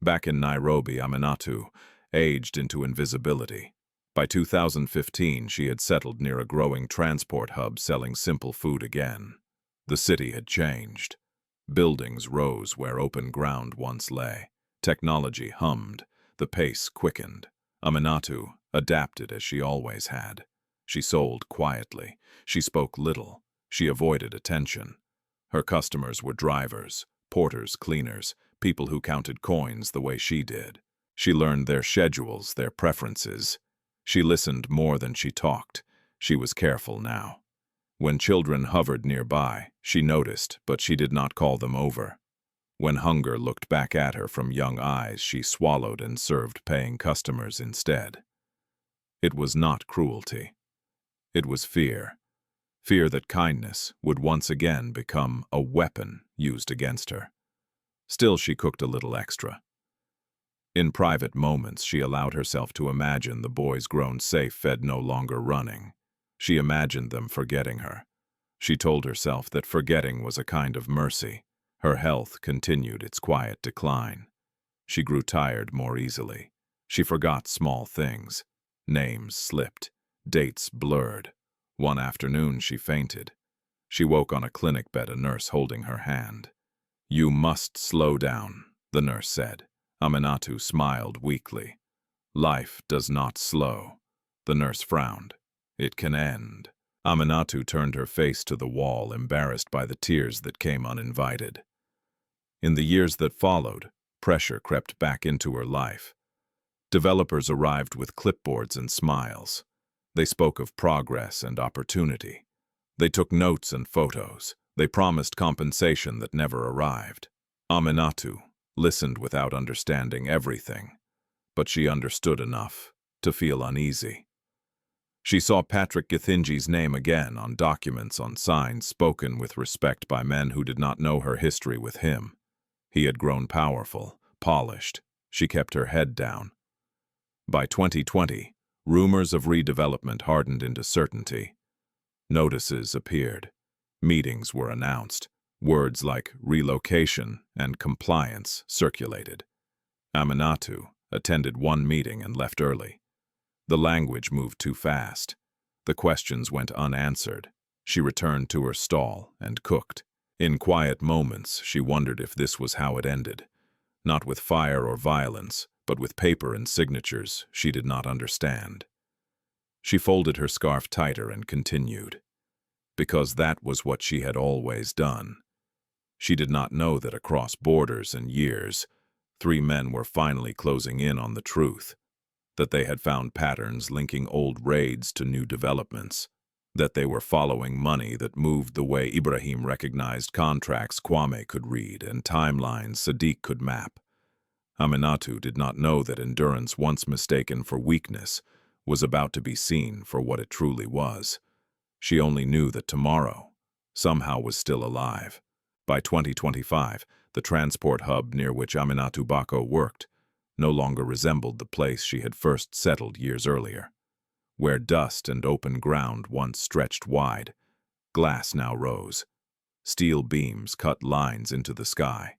Back in Nairobi, Aminatu aged into invisibility. By 2015, she had settled near a growing transport hub selling simple food again. The city had changed. Buildings rose where open ground once lay. Technology hummed. The pace quickened. Aminatu adapted as she always had. She sold quietly. She spoke little. She avoided attention. Her customers were drivers, porters, cleaners, people who counted coins the way she did. She learned their schedules, their preferences. She listened more than she talked. She was careful now. When children hovered nearby, she noticed, but she did not call them over. When hunger looked back at her from young eyes, she swallowed and served paying customers instead. It was not cruelty. It was fear. Fear that kindness would once again become a weapon used against her. Still, she cooked a little extra. In private moments, she allowed herself to imagine the boys grown safe, fed, no longer running. She imagined them forgetting her. She told herself that forgetting was a kind of mercy. Her health continued its quiet decline. She grew tired more easily. She forgot small things. Names slipped. Dates blurred. One afternoon, she fainted. She woke on a clinic bed, a nurse holding her hand. "You must slow down," the nurse said. Aminatu smiled weakly. "Life does not slow." The nurse frowned. "It can end." Aminatu turned her face to the wall, embarrassed by the tears that came uninvited. In the years that followed, pressure crept back into her life. Developers arrived with clipboards and smiles. They spoke of progress and opportunity. They took notes and photos. They promised compensation that never arrived. Aminatu listened without understanding everything, but she understood enough to feel uneasy. She saw Patrick Githinji's name again on documents, on signs spoken with respect by men who did not know her history with him. He had grown powerful, polished. She kept her head down. By 2020, rumors of redevelopment hardened into certainty. Notices appeared. Meetings were announced. Words like relocation and compliance circulated. Aminatu attended one meeting and left early. The language moved too fast. The questions went unanswered. She returned to her stall and cooked. In quiet moments, she wondered if this was how it ended. Not with fire or violence, but with paper and signatures she did not understand. She folded her scarf tighter and continued. Because that was what she had always done. She did not know that across borders and years, 3 men were finally closing in on the truth. That they had found patterns linking old raids to new developments. That they were following money that moved the way Ibrahim recognized contracts Kwame could read and timelines Sadiq could map. Aminatu did not know that endurance once mistaken for weakness was about to be seen for what it truly was. She only knew that tomorrow, somehow, was still alive. By 2025, the transport hub near which Aminatu Bako worked no longer resembled the place she had first settled years earlier. Where dust and open ground once stretched wide, glass now rose. Steel beams cut lines into the sky.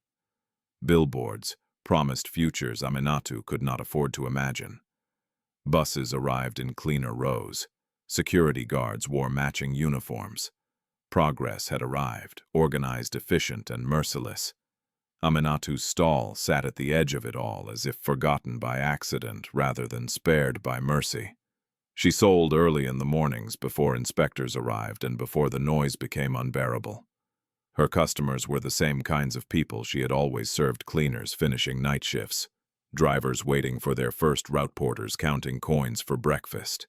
Billboards promised futures Aminatu could not afford to imagine. Buses arrived in cleaner rows. Security guards wore matching uniforms. Progress had arrived, organized, efficient, and merciless. Aminatu's stall sat at the edge of it all, as if forgotten by accident rather than spared by mercy. She sold early in the mornings before inspectors arrived and before the noise became unbearable. Her customers were the same kinds of people she had always served: cleaners finishing night shifts, drivers waiting for their first route, porters counting coins for breakfast.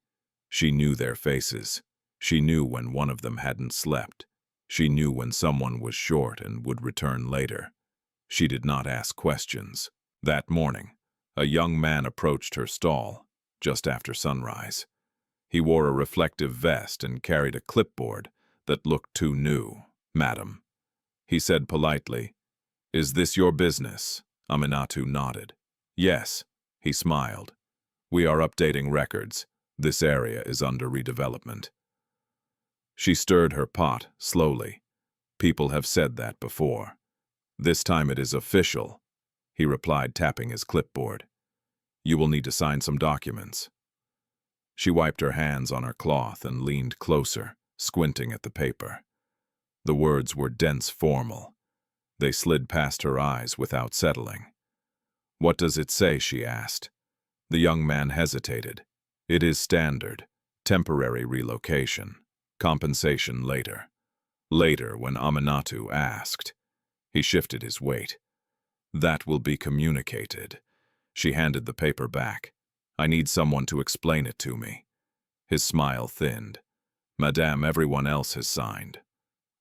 She knew their faces. She knew when one of them hadn't slept. She knew when someone was short and would return later. She did not ask questions. That morning, a young man approached her stall just after sunrise. He wore a reflective vest and carried a clipboard that looked too new. "Madam," he said politely, "is this your business?" Aminatu nodded. "Yes," he smiled. "We are updating records. This area is under redevelopment." She stirred her pot slowly. "People have said that before. This time it is official," he replied, tapping his clipboard. "You will need to sign some documents." She wiped her hands on her cloth and leaned closer, squinting at the paper. The words were dense, formal. They slid past her eyes without settling. "What does it say?" she asked. The young man hesitated. "It is standard. Temporary relocation. Compensation later." Later, when Aminatu asked. He shifted his weight. "That will be communicated." She handed the paper back. "I need someone to explain it to me." His smile thinned. "Madame, everyone else has signed."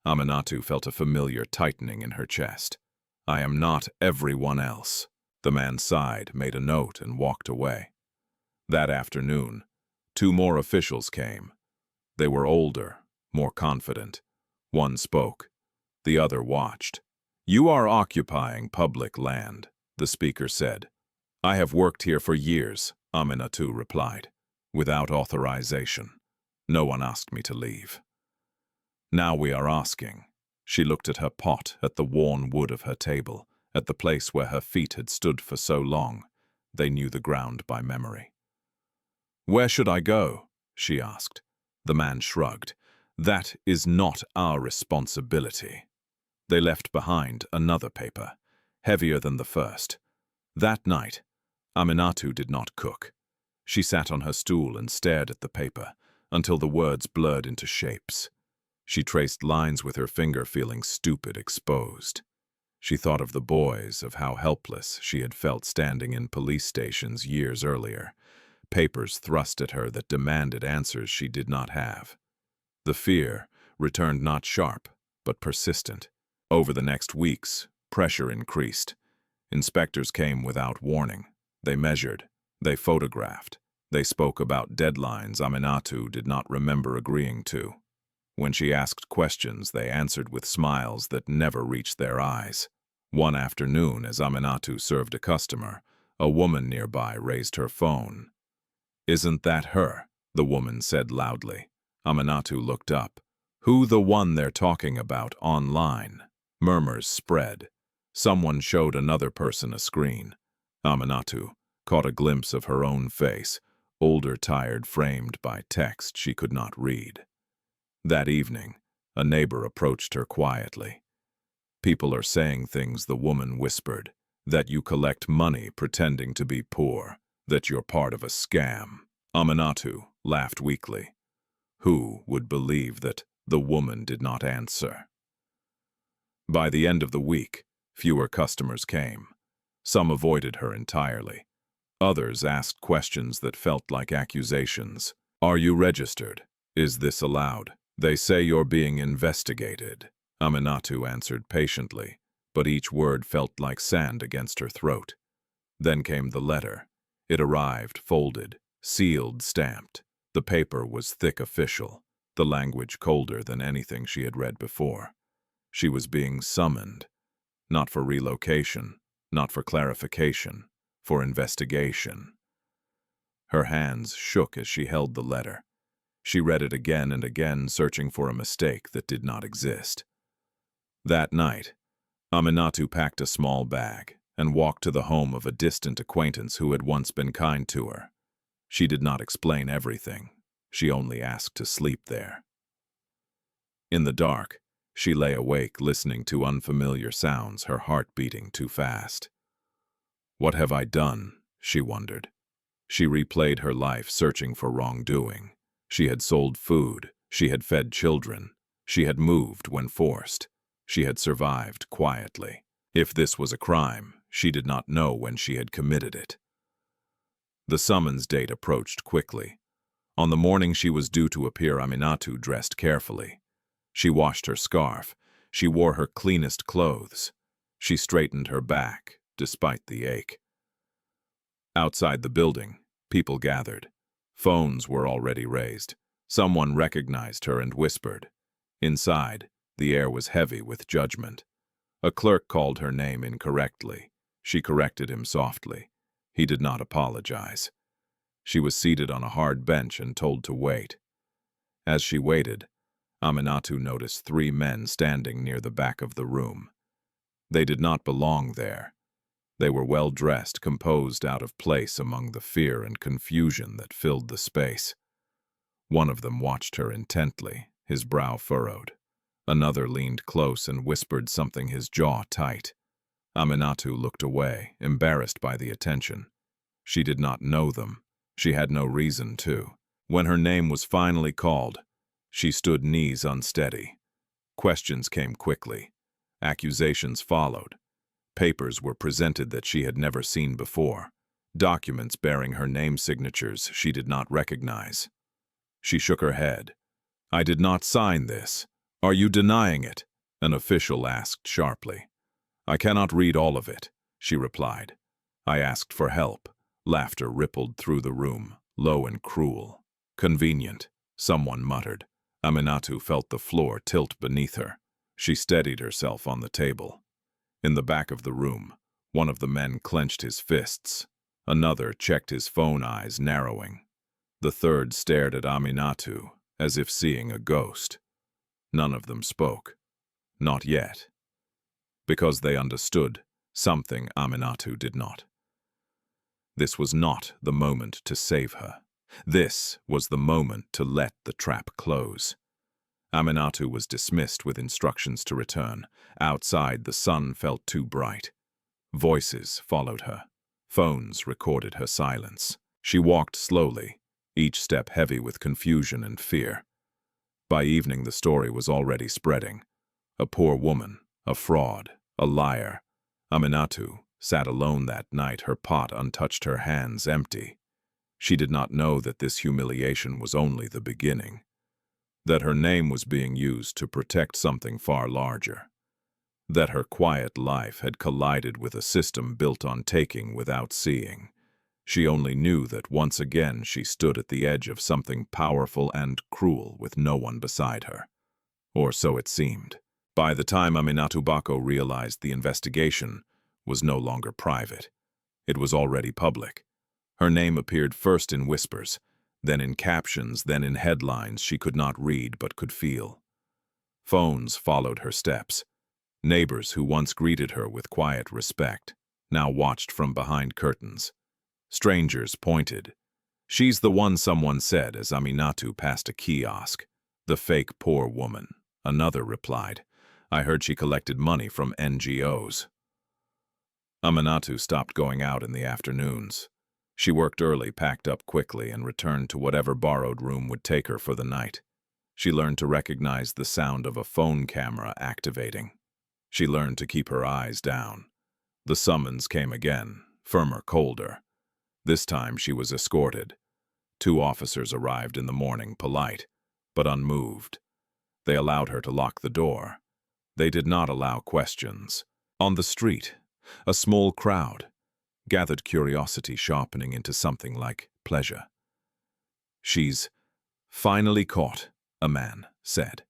Aminatu felt a familiar tightening in her chest. "I am not everyone else." The man sighed, made a note, and walked away. That afternoon, 2 more officials came. They were older, more confident. One spoke. The other watched. "You are occupying public land," the speaker said. "I have worked here for years," Aminatu replied, "without authorization. No one asked me to leave. Now we are asking." She looked at her pot, at the worn wood of her table, at the place where her feet had stood for so long. They knew the ground by memory. "Where should I go?" she asked. The man shrugged. "That is not our responsibility." They left behind another paper, heavier than the first. That night, Aminatu did not cook. She sat on her stool and stared at the paper until the words blurred into shapes. She traced lines with her finger, feeling stupid, exposed. She thought of the boys, of how helpless she had felt standing in police stations years earlier, papers thrust at her that demanded answers she did not have. The fear returned not sharp, but persistent. Over the next weeks, pressure increased. Inspectors came without warning. They measured, they photographed, they spoke about deadlines Aminatu did not remember agreeing to. When she asked questions, they answered with smiles that never reached their eyes. One afternoon, as Aminatu served a customer, a woman nearby raised her phone. "Isn't that her?" the woman said loudly. Aminatu looked up. "Who the one they're talking about online?" Murmurs spread. Someone showed another person a screen. Aminatu caught a glimpse of her own face, older, tired, framed by text she could not read. That evening, a neighbor approached her quietly. "People are saying things," the woman whispered, "that you collect money pretending to be poor, that you're part of a scam." Aminatu laughed weakly. Who would believe that? The woman did not answer. By the end of the week, fewer customers came. Some avoided her entirely. Others asked questions that felt like accusations. "Are you registered? Is this allowed? They say you're being investigated." Aminatu answered patiently, but each word felt like sand against her throat. Then came the letter. It arrived, folded, sealed, stamped. The paper was thick, official, the language colder than anything she had read before. She was being summoned, not for relocation, not for clarification, for investigation. Her hands shook as she held the letter. She read it again and again, searching for a mistake that did not exist. That night, Aminatu packed a small bag and walked to the home of a distant acquaintance who had once been kind to her. She did not explain everything. She only asked to sleep there. In the dark, she lay awake, listening to unfamiliar sounds, her heart beating too fast. What have I done? She wondered. She replayed her life, searching for wrongdoing. She had sold food. She had fed children. She had moved when forced. She had survived quietly. If this was a crime, she did not know when she had committed it. The summons date approached quickly. On the morning she was due to appear, Aminatu dressed carefully. She washed her scarf. She wore her cleanest clothes. She straightened her back, despite the ache. Outside the building, people gathered. Phones were already raised. Someone recognized her and whispered. Inside, the air was heavy with judgment. A clerk called her name incorrectly. She corrected him softly. He did not apologize. She was seated on a hard bench and told to wait. As she waited, Aminatu noticed 3 men standing near the back of the room. They did not belong there. They were well-dressed, composed, out of place among the fear and confusion that filled the space. One of them watched her intently, his brow furrowed. Another leaned close and whispered something, his jaw tight. Aminatu looked away, embarrassed by the attention. She did not know them. She had no reason to. When her name was finally called, she stood, knees unsteady. Questions came quickly. Accusations followed. Papers were presented that she had never seen before. Documents bearing her name signatures she did not recognize. She shook her head. "I did not sign this. Are you denying it?" an official asked sharply. "I cannot read all of it," she replied. "I asked for help." Laughter rippled through the room, low and cruel. "Convenient," someone muttered. Aminatu felt the floor tilt beneath her. She steadied herself on the table. In the back of the room, one of the men clenched his fists. Another checked his phone, eyes narrowing. The third stared at Aminatu, as if seeing a ghost. None of them spoke. Not yet. Because they understood something Aminatu did not. This was not the moment to save her. This was the moment to let the trap close. Aminatu was dismissed with instructions to return. Outside, the sun felt too bright. Voices followed her. Phones recorded her silence. She walked slowly, each step heavy with confusion and fear. By evening, the story was already spreading. A poor woman, a fraud, A liar. Aminatu sat alone that night, her pot untouched, her hands empty. She did not know that this humiliation was only the beginning, that her name was being used to protect something far larger, that her quiet life had collided with a system built on taking without seeing. She only knew that once again she stood at the edge of something powerful and cruel with no one beside her. Or so it seemed. By the time Aminatu Bako realized the investigation was no longer private, it was already public. Her name appeared first in whispers, then in captions, then in headlines she could not read but could feel. Phones followed her steps. Neighbors who once greeted her with quiet respect now watched from behind curtains. Strangers pointed. "She's the one," someone said as Aminatu passed a kiosk. "The fake poor woman," another replied. "I heard she collected money from NGOs." Aminatu stopped going out in the afternoons. She worked early, packed up quickly, and returned to whatever borrowed room would take her for the night. She learned to recognize the sound of a phone camera activating. She learned to keep her eyes down. The summons came again, firmer, colder. This time she was escorted. 2 officers arrived in the morning, polite, but unmoved. They allowed her to lock the door. They did not allow questions. On the street, a small crowd gathered, curiosity sharpening into something like pleasure. "She's finally caught," a man said.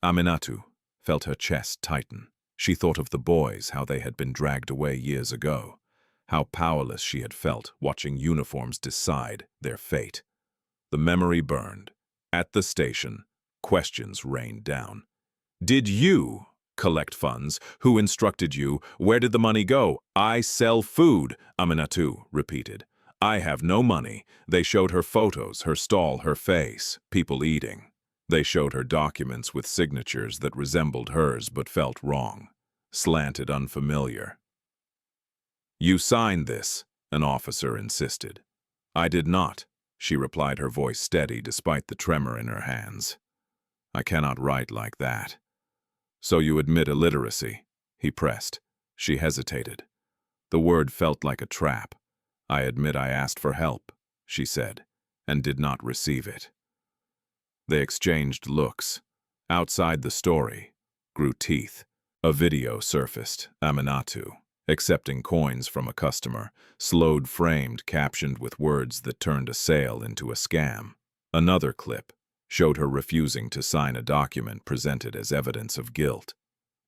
Aminatu felt her chest tighten. She thought of the boys, how they had been dragged away years ago, how powerless she had felt watching uniforms decide their fate. The memory burned. At the station, questions rained down. "Did you collect funds? Who instructed you? Where did the money go?" "I sell food," Aminatu repeated. "I have no money." They showed her photos, her stall, her face, people eating. They showed her documents with signatures that resembled hers but felt wrong, slanted, unfamiliar. "You signed this," an officer insisted. "I did not," she replied, her voice steady despite the tremor in her hands. "I cannot write like that." "So you admit illiteracy?" he pressed. She hesitated. The word felt like a trap. "I admit I asked for help," she said, "and did not receive it." They exchanged looks. Outside the story grew teeth. A video surfaced. Aminatu accepting coins from a customer, slowed, framed, captioned with words that turned a sale into a scam. Another clip showed her refusing to sign a document presented as evidence of guilt.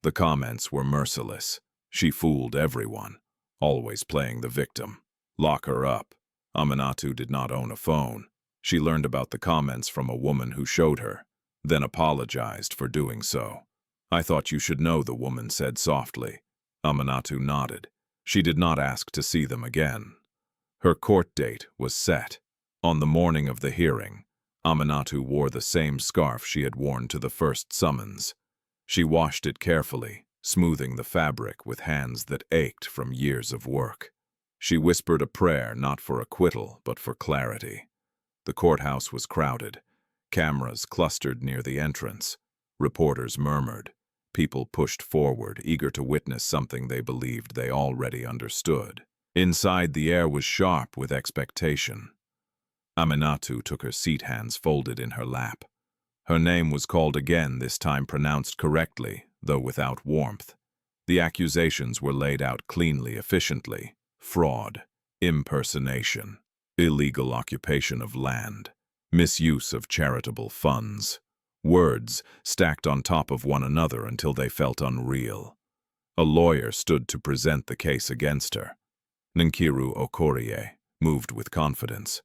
The comments were merciless. She fooled everyone, always playing the victim. Lock her up. Aminatu did not own a phone. She learned about the comments from a woman who showed her, then apologized for doing so. "I thought you should know," the woman said softly. Aminatu nodded. She did not ask to see them again. Her court date was set. On the morning of the hearing, Aminatu wore the same scarf she had worn to the first summons. She washed it carefully, smoothing the fabric with hands that ached from years of work. She whispered a prayer not for acquittal but for clarity. The courthouse was crowded. Cameras clustered near the entrance. Reporters murmured. People pushed forward, eager to witness something they believed they already understood. Inside, the air was sharp with expectation. Aminatu took her seat, hands folded in her lap. Her name was called again, this time pronounced correctly, though without warmth. The accusations were laid out cleanly, efficiently. Fraud, impersonation, illegal occupation of land, misuse of charitable funds. Words stacked on top of one another until they felt unreal. A lawyer stood to present the case against her. Nkiru Okorie moved with confidence.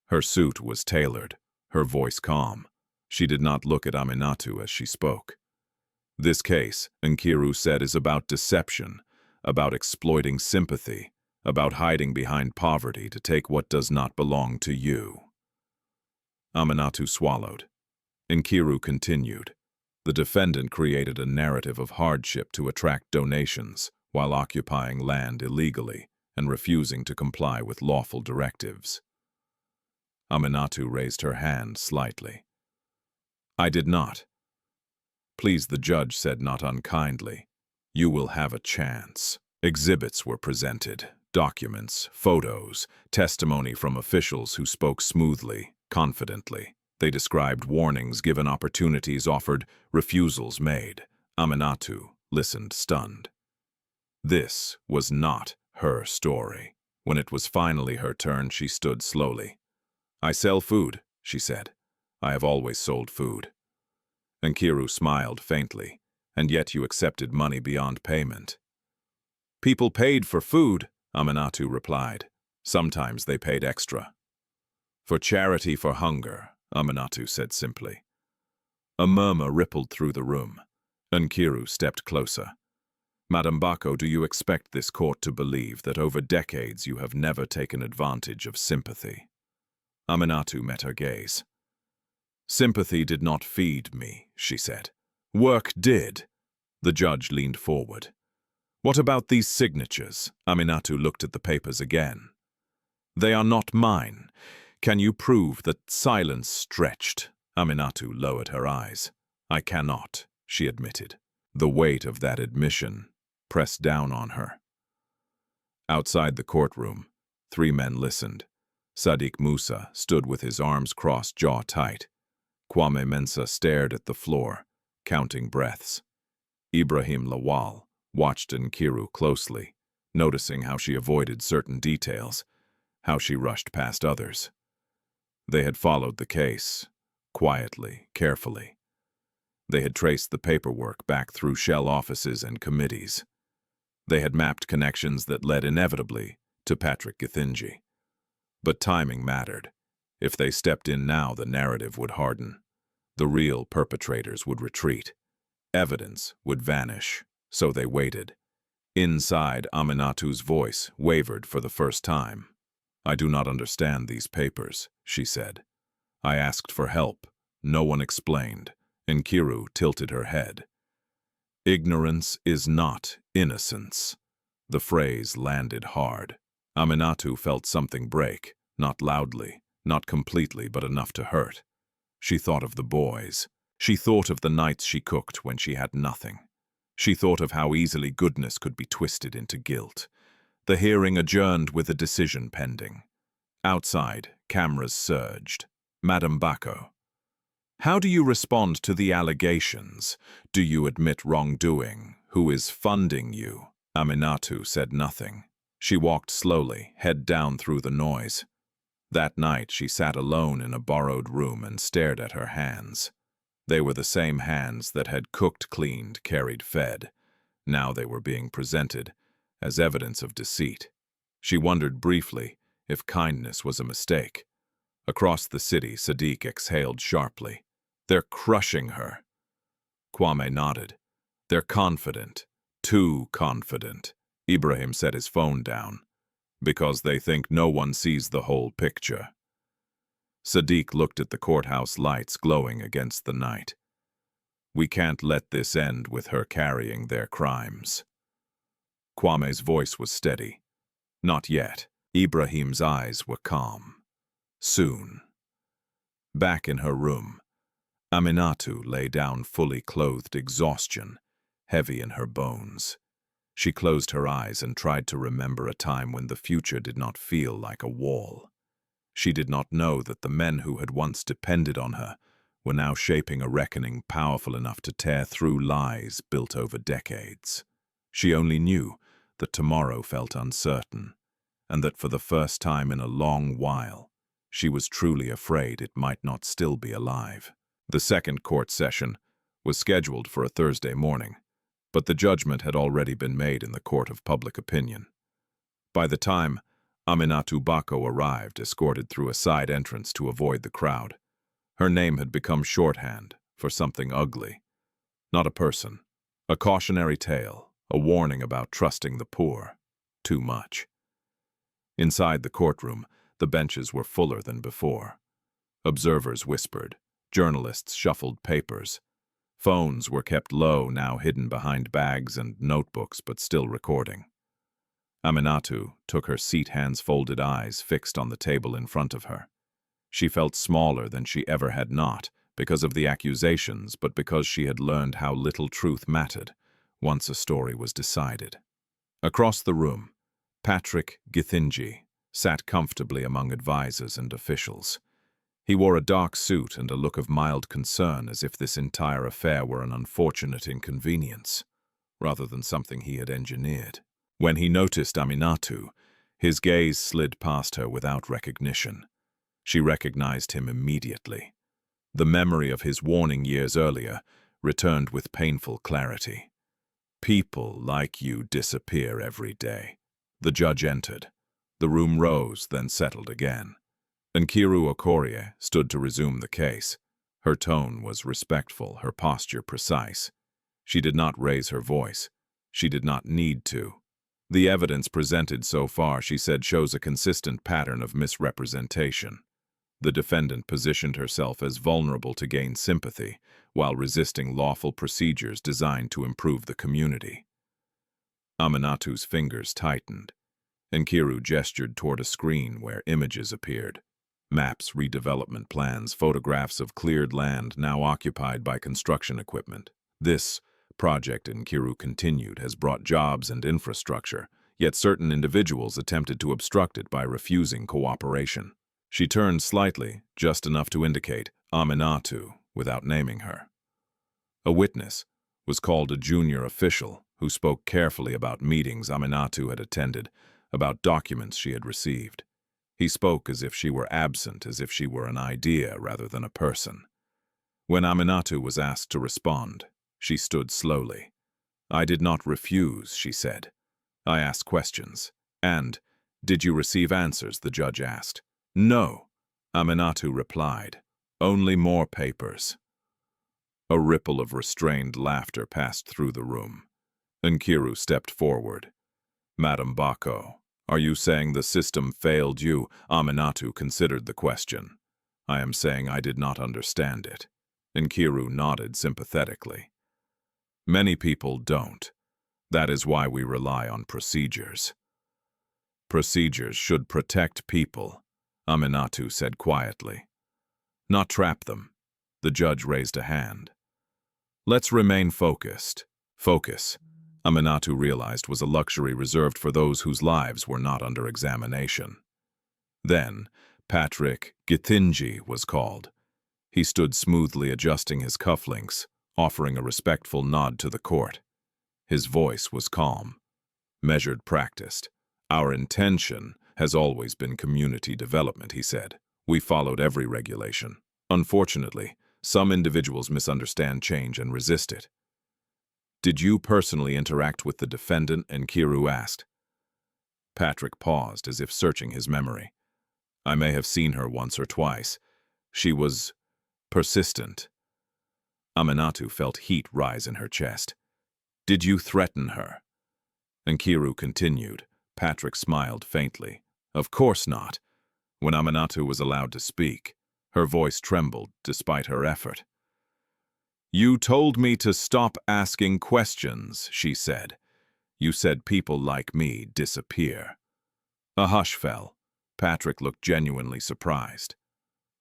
Her suit was tailored, her voice calm. She did not look at Aminatu as she spoke. "This case," Nkiru said, "is about deception, about exploiting sympathy, about hiding behind poverty to take what does not belong to you." Aminatu swallowed. Nkiru continued. "The defendant created a narrative of hardship to attract donations while occupying land illegally and refusing to comply with lawful directives." Aminatu raised her hand slightly. "I did not." "Please," the judge said, not unkindly. You will have a chance. Exhibits were presented, documents, photos, testimony from officials who spoke smoothly, confidently. They described warnings given, opportunities offered, refusals made. Aminatu listened stunned. This was not her story. When it was finally her turn, she stood slowly. "I sell food," she said. "I have always sold food." Nkiru smiled faintly. "And yet you accepted money beyond payment." "People paid for food," Aminatu replied. "Sometimes they paid extra." "For charity, for hunger," Aminatu said simply. A murmur rippled through the room. Nkiru stepped closer. "Madam Bako, do you expect this court to believe that over decades you have never taken advantage of sympathy?" Aminatu met her gaze. "Sympathy did not feed me," she said. "Work did." The judge leaned forward. "What about these signatures?" Aminatu looked at the papers again. "They are not mine. Can you prove that silence stretched?" Aminatu lowered her eyes. "I cannot," she admitted. The weight of that admission pressed down on her. Outside the courtroom, 3 men listened. Sadiq Musa stood with his arms crossed, jaw tight. Kwame Mensah stared at the floor, counting breaths. Ibrahim Lawal watched Nkiru closely, noticing how she avoided certain details, how she rushed past others. They had followed the case, quietly, carefully. They had traced the paperwork back through shell offices and committees. They had mapped connections that led inevitably to Patrick Githinji. But timing mattered. If they stepped in now, the narrative would harden. The real perpetrators would retreat. Evidence would vanish. So they waited. Inside, Aminatu's voice wavered for the first time. "I do not understand these papers," she said. "I asked for help. No one explained." Nkiru tilted her head. "Ignorance is not innocence." The phrase landed hard. Aminatu felt something break, not loudly, not completely, but enough to hurt. She thought of the boys. She thought of the nights she cooked when she had nothing. She thought of how easily goodness could be twisted into guilt. The hearing adjourned with a decision pending. Outside, cameras surged. "Madam Bako, how do you respond to the allegations? Do you admit wrongdoing? Who is funding you?" Aminatu said nothing. She walked slowly, head down through the noise. That night she sat alone in a borrowed room and stared at her hands. They were the same hands that had cooked, cleaned, carried, fed. Now they were being presented as evidence of deceit. She wondered briefly if kindness was a mistake. Across the city, Sadiq exhaled sharply. "They're crushing her." Kwame nodded. "They're confident. Too confident." Ibrahim set his phone down. "Because they think no one sees the whole picture." Sadiq looked at the courthouse lights glowing against the night. "We can't let this end with her carrying their crimes." Kwame's voice was steady. "Not yet." Ibrahim's eyes were calm. "Soon." Back in her room, Aminatu lay down, fully clothed, exhaustion heavy in her bones. She closed her eyes and tried to remember a time when the future did not feel like a wall. She did not know that the men who had once depended on her were now shaping a reckoning powerful enough to tear through lies built over decades. She only knew that tomorrow felt uncertain, and that for the first time in a long while, she was truly afraid it might not still be alive. The second court session was scheduled for a Thursday morning, but the judgment had already been made in the court of public opinion. By the time Aminatu Bako arrived, escorted through a side entrance to avoid the crowd, her name had become shorthand for something ugly. Not a person, a cautionary tale, a warning about trusting the poor too much. Inside the courtroom, the benches were fuller than before. Observers whispered, journalists shuffled papers. Phones were kept low, now hidden behind bags and notebooks, but still recording. Aminatu took her seat, hands folded, eyes fixed on the table in front of her. She felt smaller than she ever had, not because of the accusations, but because she had learned how little truth mattered once a story was decided. Across the room, Patrick Githinji sat comfortably among advisors and officials. He wore a dark suit and a look of mild concern, as if this entire affair were an unfortunate inconvenience, rather than something he had engineered. When he noticed Aminatu, his gaze slid past her without recognition. She recognized him immediately. The memory of his warning years earlier returned with painful clarity. "People like you disappear every day." The judge entered. The room rose, then settled again. Nkiru Okorie stood to resume the case. Her tone was respectful, her posture precise. She did not raise her voice. She did not need to. The evidence presented so far, she said, shows a consistent pattern of misrepresentation. The defendant positioned herself as vulnerable to gain sympathy, while resisting lawful procedures designed to improve the community. Aminatu's fingers tightened. Nkiru gestured toward a screen where images appeared. Maps, redevelopment plans, photographs of cleared land now occupied by construction equipment. This project, Nkiru continued, has brought jobs and infrastructure, yet certain individuals attempted to obstruct it by refusing cooperation. She turned slightly, just enough to indicate Aminatu, without naming her. A witness was called a junior official who spoke carefully about meetings Aminatu had attended, about documents she had received. He spoke as if she were absent, as if she were an idea rather than a person. When Aminatu was asked to respond, she stood slowly. "I did not refuse," she said. "I asked questions." "And did you receive answers?" the judge asked. "No," Aminatu replied. "Only more papers." A ripple of restrained laughter passed through the room. Nkiru stepped forward. "Madam Bako, are you saying the system failed you?" Aminatu considered the question. "I am saying I did not understand it." Nkiru nodded sympathetically. "Many people don't. That is why we rely on procedures." "Procedures should protect people," Aminatu said quietly. "Not trap them." The judge raised a hand. "Let's remain focused." Focus, Aminatu realized, was a luxury reserved for those whose lives were not under examination. Then, Patrick Githinji was called. He stood smoothly adjusting his cufflinks, offering a respectful nod to the court. His voice was calm, measured, practiced. "Our intention has always been community development," he said. "We followed every regulation. Unfortunately, some individuals misunderstand change and resist it." "Did you personally interact with the defendant?" Nkiru asked. Patrick paused, as if searching his memory. "I may have seen her once or twice. She was persistent." Aminatu felt heat rise in her chest. "Did you threaten her?" Nkiru continued. Patrick smiled faintly. "Of course not." When Aminatu was allowed to speak, her voice trembled despite her effort. "You told me to stop asking questions," she said. "You said people like me disappear." A hush fell. Patrick looked genuinely surprised.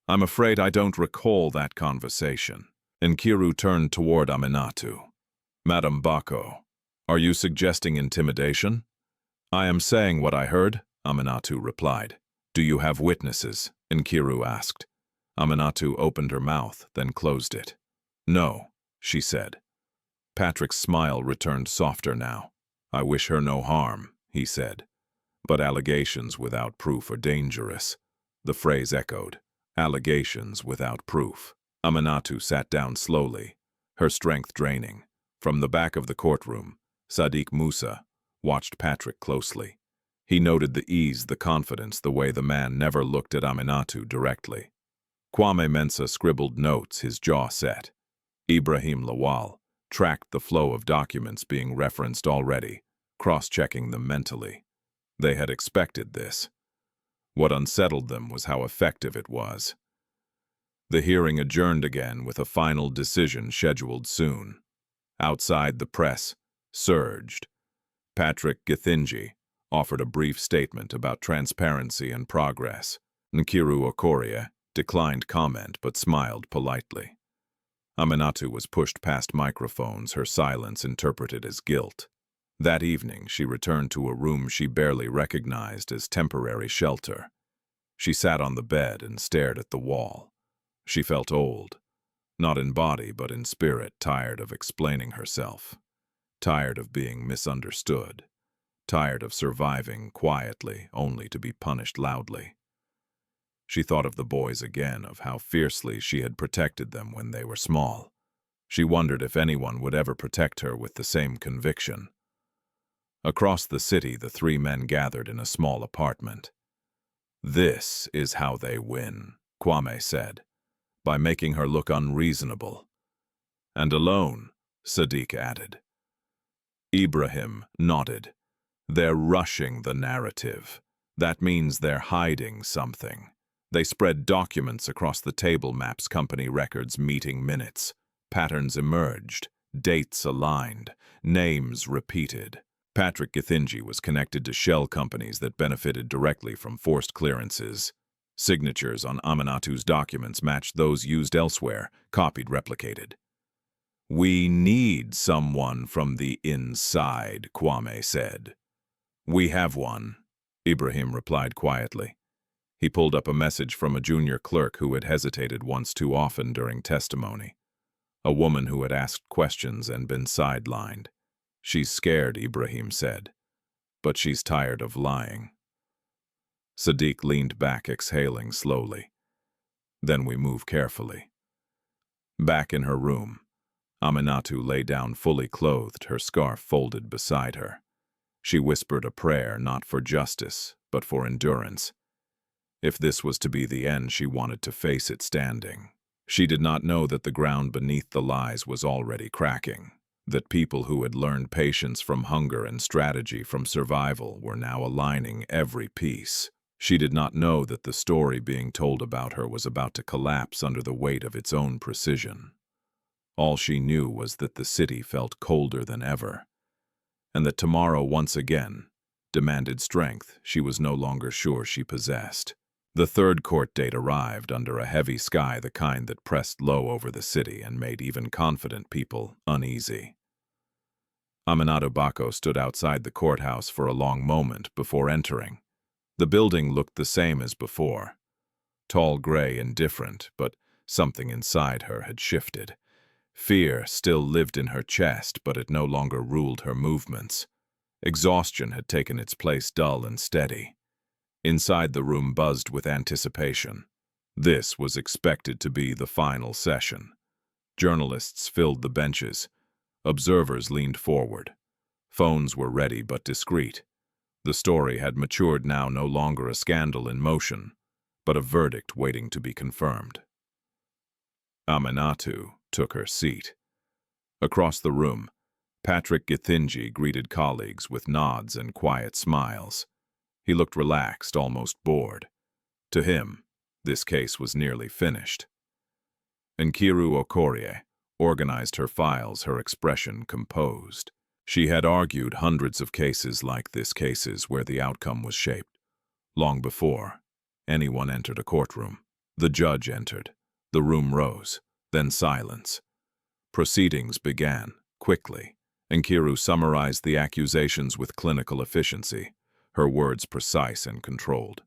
"I'm afraid I don't recall that conversation." Nkiru turned toward Aminatu. "Madam Bako, are you suggesting intimidation?" "I am saying what I heard," Aminatu replied. "Do you have witnesses?" Nkiru asked. Aminatu opened her mouth, then closed it. "No," she said. Patrick's smile returned softer now. "I wish her no harm," he said. "But allegations without proof are dangerous." The phrase echoed. Allegations without proof. Aminatu sat down slowly, her strength draining. From the back of the courtroom, Sadiq Musa watched Patrick closely. He noted the ease, the confidence, the way the man never looked at Aminatu directly. Kwame Mensah scribbled notes, his jaw set. Ibrahim Lawal tracked the flow of documents being referenced already, cross-checking them mentally. They had expected this. What unsettled them was how effective it was. The hearing adjourned again, with a final decision scheduled soon. Outside, the press surged. Patrick Githinji offered a brief statement about transparency and progress. Nkiru Okorie declined comment but smiled politely. Aminatu was pushed past microphones, her silence interpreted as guilt. That evening, she returned to a room she barely recognized as temporary shelter. She sat on the bed and stared at the wall. She felt old, not in body but in spirit, tired of explaining herself, tired of being misunderstood, tired of surviving quietly only to be punished loudly. She thought of the boys again, of how fiercely she had protected them when they were small. She wondered if anyone would ever protect her with the same conviction. Across the city, the three men gathered in a small apartment. "This is how they win," Kwame said, "by making her look unreasonable." "And alone," Sadiq added. Ibrahim nodded. "They're rushing the narrative. That means they're hiding something. They spread documents across the table, maps, company records, meeting minutes. Patterns emerged, dates aligned, names repeated. Patrick Githinji was connected to shell companies that benefited directly from forced clearances. Signatures on Aminatu's documents matched those used elsewhere, copied, replicated. "We need someone from the inside," Kwame said. "We have one," Ibrahim replied quietly. He pulled up a message from a junior clerk who had hesitated once too often during testimony. A woman who had asked questions and been sidelined. "She's scared," Ibrahim said, "but she's tired of lying." Sadiq leaned back, exhaling slowly. "Then we move carefully." Back in her room, Aminatu lay down fully clothed, her scarf folded beside her. She whispered a prayer, not for justice, but for endurance. If this was to be the end, she wanted to face it standing. She did not know that the ground beneath the lies was already cracking, that people who had learned patience from hunger and strategy from survival were now aligning every piece. She did not know that the story being told about her was about to collapse under the weight of its own precision. All she knew was that the city felt colder than ever, and that tomorrow once again demanded strength she was no longer sure she possessed. The third court date arrived under a heavy sky, the kind that pressed low over the city and made even confident people uneasy. Aminatu Bako stood outside the courthouse for a long moment before entering. The building looked the same as before. Tall, gray, and different, but something inside her had shifted. Fear still lived in her chest, but it no longer ruled her movements. Exhaustion had taken its place, dull and steady. Inside, the room buzzed with anticipation. This was expected to be the final session. Journalists filled the benches. Observers leaned forward. Phones were ready but discreet. The story had matured now, no longer a scandal in motion, but a verdict waiting to be confirmed. Aminatu took her seat. Across the room, Patrick Githinji greeted colleagues with nods and quiet smiles. He looked relaxed, almost bored. To him, this case was nearly finished. Nkiru Okorie organized her files, her expression composed. She had argued hundreds of cases like this, cases where the outcome was shaped. Long before anyone entered a courtroom, the judge entered. The room rose, then silence. Proceedings began, quickly. Nkiru summarized the accusations with clinical efficiency, her words precise and controlled.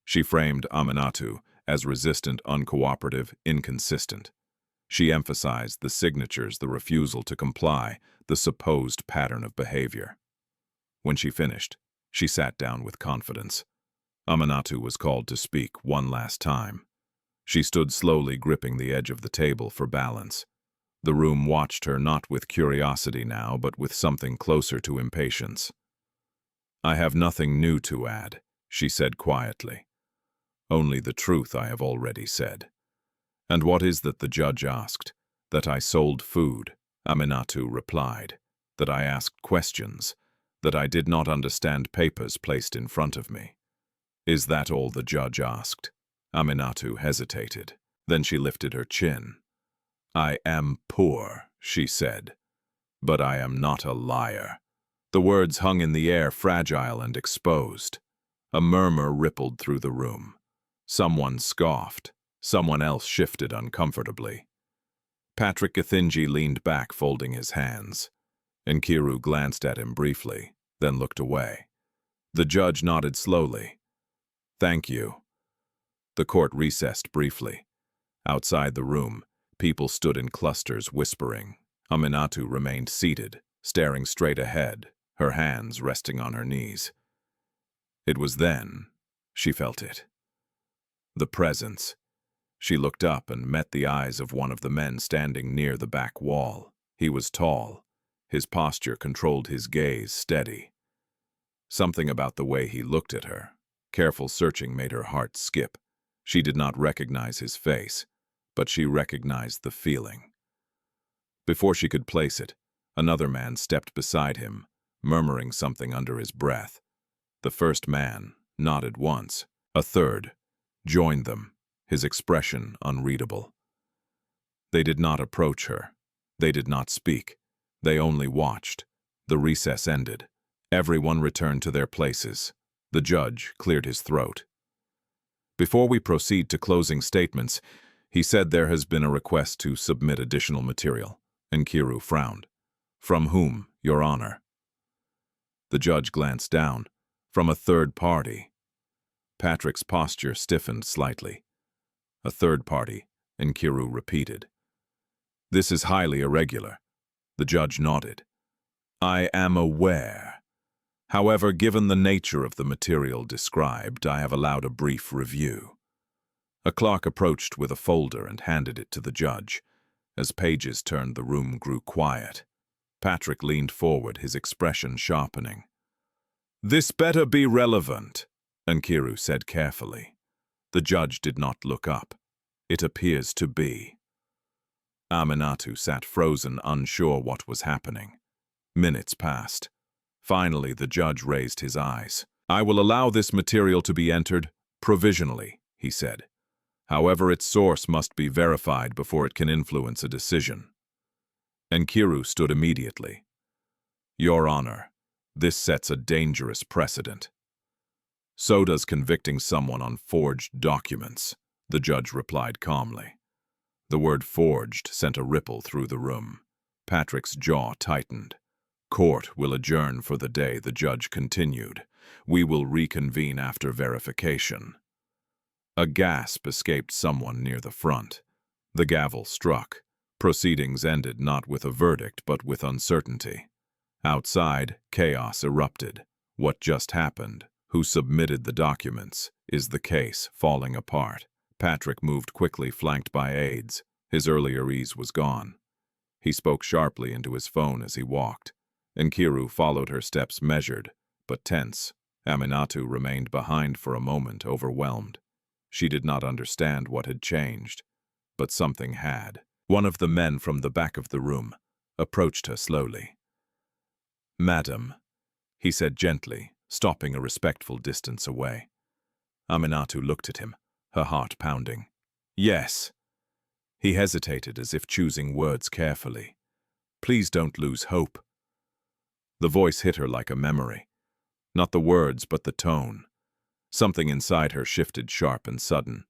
She framed Aminatu as resistant, uncooperative, inconsistent. She emphasized the signatures, the refusal to comply, the supposed pattern of behavior. When she finished, she sat down with confidence. Aminatu was called to speak one last time. She stood slowly, gripping the edge of the table for balance. The room watched her, not with curiosity now, but with something closer to impatience. "I have nothing new to add," she said quietly. "Only the truth I have already said." "And what is that?" the judge asked. "That I sold food," Aminatu replied. "That I asked questions. That I did not understand papers placed in front of me." "Is that all?" the judge asked. Aminatu hesitated. Then she lifted her chin. "I am poor," she said, "but I am not a liar." The words hung in the air, fragile and exposed. A murmur rippled through the room. Someone scoffed. Someone else shifted uncomfortably. Patrick Gathinji leaned back, folding his hands. Nkiru glanced at him briefly, then looked away. The judge nodded slowly. "Thank you." The court recessed briefly. Outside the room, people stood in clusters, whispering. Aminatu remained seated, staring straight ahead, her hands resting on her knees. It was then she felt it. The presence. She looked up and met the eyes of one of the men standing near the back wall. He was tall. His posture controlled his gaze, steady. Something about the way he looked at her, careful searching, made her heart skip. She did not recognize his face, but she recognized the feeling. Before she could place it, another man stepped beside him, murmuring something under his breath. The first man nodded once. A third joined them, his expression unreadable. They did not approach her. They did not speak. They only watched. The recess ended. Everyone returned to their places. The judge cleared his throat. "Before we proceed to closing statements, he said there has been a request to submit additional material." Nkiru frowned. "From whom, Your Honor?" The judge glanced down. "From a third party." Patrick's posture stiffened slightly. "A third party," Nkiru repeated. "This is highly irregular." The judge nodded. "I am aware. However, given the nature of the material described, I have allowed a brief review." A clerk approached with a folder and handed it to the judge. As pages turned, the room grew quiet. Patrick leaned forward, his expression sharpening. "This better be relevant," Nkiru said carefully. The judge did not look up. "It appears to be." Aminatu sat frozen, unsure what was happening. Minutes passed. Finally, the judge raised his eyes. "I will allow this material to be entered provisionally," he said. "However, its source must be verified before it can influence a decision." Nkiru stood immediately. "Your Honor, this sets a dangerous precedent." "So does convicting someone on forged documents," the judge replied calmly. The word forged sent a ripple through the room. Patrick's jaw tightened. "Court will adjourn for the day," the judge continued. "We will reconvene after verification." A gasp escaped someone near the front. The gavel struck. Proceedings ended not with a verdict, but with uncertainty. Outside, chaos erupted. What just happened? Who submitted the documents? Is the case falling apart? Patrick moved quickly, flanked by aides. His earlier ease was gone. He spoke sharply into his phone as he walked. Nkiru followed her steps, measured, but tense. Aminatu remained behind for a moment, overwhelmed. She did not understand what had changed, but something had. One of the men from the back of the room approached her slowly. "Madam," he said gently, stopping a respectful distance away. Aminatu looked at him, her heart pounding. "Yes." He hesitated, as if choosing words carefully. "Please don't lose hope." The voice hit her like a memory. Not the words, but the tone. Something inside her shifted, sharp and sudden.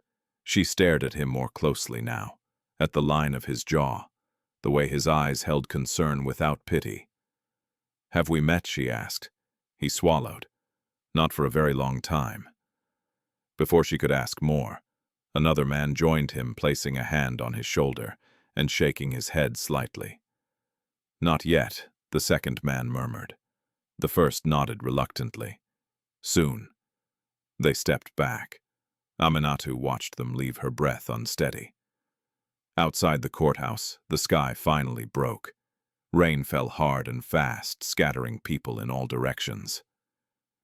She stared at him more closely now, at the line of his jaw, the way his eyes held concern without pity. "Have we met?" she asked. He swallowed. "Not for a very long time." Before she could ask more, another man joined him, placing a hand on his shoulder and shaking his head slightly. "Not yet," the second man murmured. The first nodded reluctantly. "Soon." They stepped back. Aminatu watched them, leave her breath unsteady. Outside the courthouse, the sky finally broke. Rain fell hard and fast, scattering people in all directions.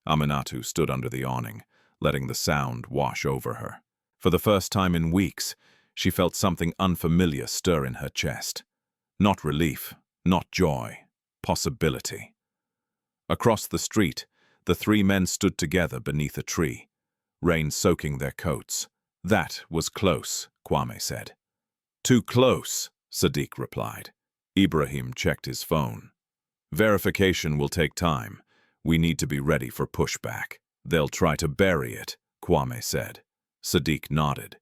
Aminatu stood under the awning, letting the sound wash over her. For the first time in weeks, she felt something unfamiliar stir in her chest. Not relief, not joy, possibility. Across the street, the three men stood together beneath a tree, rain soaking their coats. "That was close," Kwame said. "Too close," Sadiq replied. Ibrahim checked his phone. "Verification will take time. We need to be ready for pushback." "They'll try to bury it," Kwame said. Sadiq nodded.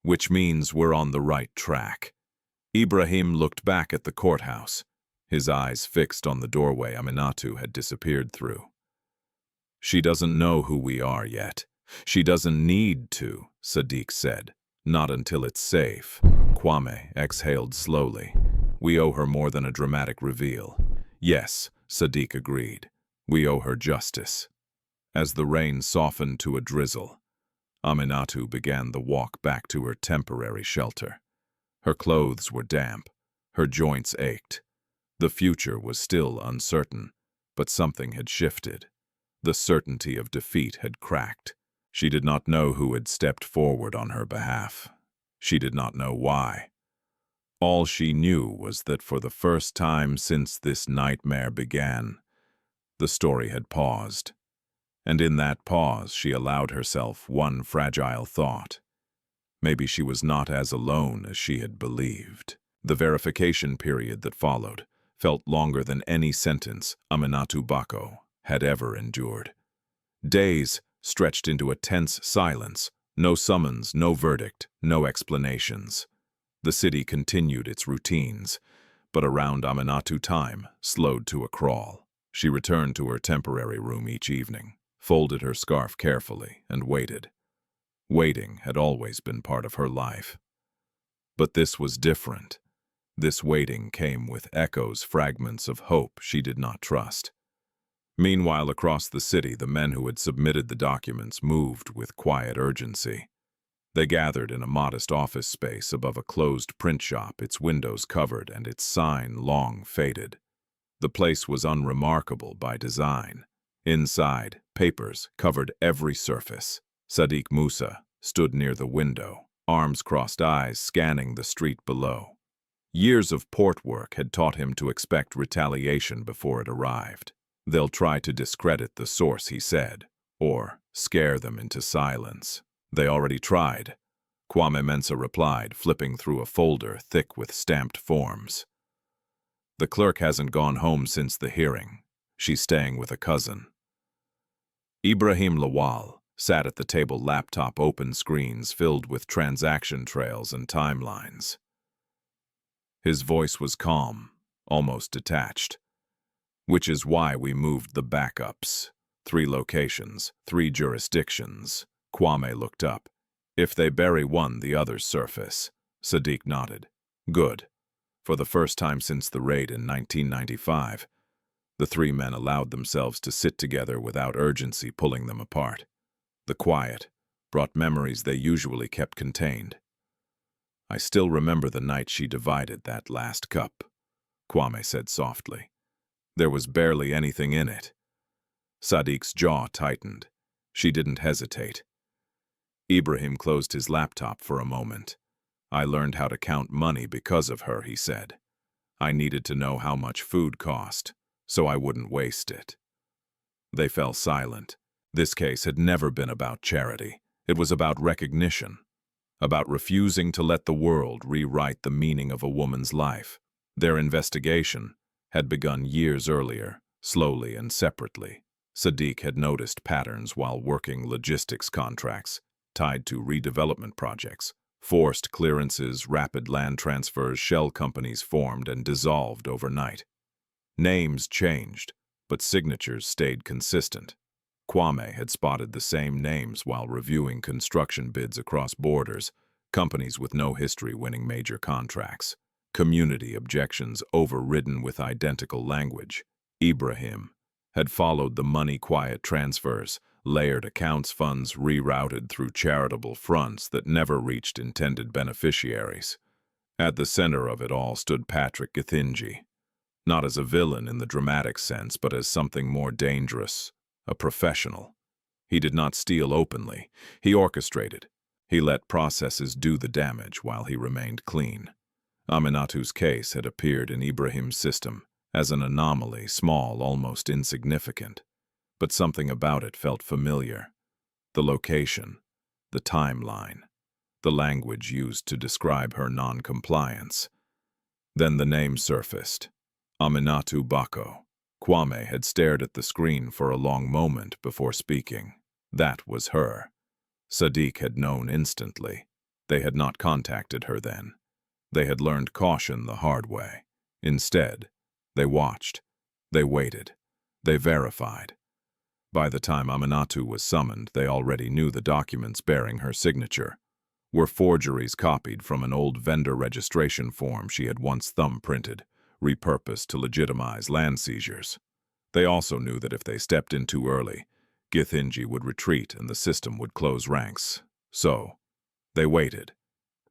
"Which means we're on the right track." Ibrahim looked back at the courthouse, his eyes fixed on the doorway Aminatu had disappeared through. "She doesn't know who we are yet. She doesn't need to," Sadiq said. "Not until it's safe." Kwame exhaled slowly. "We owe her more than a dramatic reveal." "Yes," Sadiq agreed. "We owe her justice." As the rain softened to a drizzle, Aminatu began the walk back to her temporary shelter. Her clothes were damp. Her joints ached. The future was still uncertain, but something had shifted. The certainty of defeat had cracked. She did not know who had stepped forward on her behalf. She did not know why. All she knew was that for the first time since this nightmare began, the story had paused. And in that pause, she allowed herself one fragile thought. Maybe she was not as alone as she had believed. The verification period that followed felt longer than any sentence Aminatu Bako had ever endured. Days stretched into a tense silence, no summons, no verdict, no explanations. The city continued its routines, but around Aminatu time slowed to a crawl. She returned to her temporary room each evening, folded her scarf carefully, and waited. Waiting had always been part of her life. But this was different. This waiting came with echoes, fragments of hope she did not trust. Meanwhile, across the city, the men who had submitted the documents moved with quiet urgency. They gathered in a modest office space above a closed print shop, its windows covered and its sign long faded. The place was unremarkable by design. Inside, papers covered every surface. Sadiq Musa stood near the window, arms crossed, eyes scanning the street below. Years of port work had taught him to expect retaliation before it arrived. "They'll try to discredit the source," he said, "or scare them into silence." "They already tried," Kwame Mensah replied, flipping through a folder thick with stamped forms. "The clerk hasn't gone home since the hearing. She's staying with a cousin." Ibrahim Lawal sat at the table, laptop open, screens filled with transaction trails and timelines. His voice was calm, almost detached. "Which is why we moved the backups. 3 locations, 3 jurisdictions." Kwame looked up. "If they bury one, the others surface." Sadiq nodded. "Good." For the first time since the raid in 1995, the 3 men allowed themselves to sit together without urgency pulling them apart. The quiet brought memories they usually kept contained. "I still remember the night she divided that last cup," Kwame said softly. "There was barely anything in it." Sadiq's jaw tightened. She didn't hesitate. Ibrahim closed his laptop for a moment. "I learned how to count money because of her," he said. "I needed to know how much food cost, so I wouldn't waste it." They fell silent. This case had never been about charity. It was about recognition, about refusing to let the world rewrite the meaning of a woman's life. Their investigation had begun years earlier, slowly and separately. Sadiq had noticed patterns while working logistics contracts tied to redevelopment projects. Forced clearances, rapid land transfers, shell companies formed and dissolved overnight. Names changed, but signatures stayed consistent. Kwame had spotted the same names while reviewing construction bids across borders, companies with no history winning major contracts. Community objections overridden with identical language. Ibrahim had followed the money-quiet transfers, layered accounts, funds rerouted through charitable fronts that never reached intended beneficiaries. At the center of it all stood Patrick Githinji, not as a villain in the dramatic sense, but as something more dangerous, a professional. He did not steal openly. He orchestrated. He let processes do the damage while he remained clean. Aminatu's case had appeared in Ibrahim's system as an anomaly, small, almost insignificant. But something about it felt familiar. The location, the timeline, the language used to describe her non-compliance. Then the name surfaced. Aminatu Bako. Kwame had stared at the screen for a long moment before speaking. That was her. Sadiq had known instantly. They had not contacted her then. They had learned caution the hard way. Instead, they watched. They waited. They verified. By the time Aminatu was summoned, they already knew the documents bearing her signature were forgeries copied from an old vendor registration form she had once thumbprinted, repurposed to legitimize land seizures. They also knew that if they stepped in too early, Githinji would retreat and the system would close ranks. So, they waited.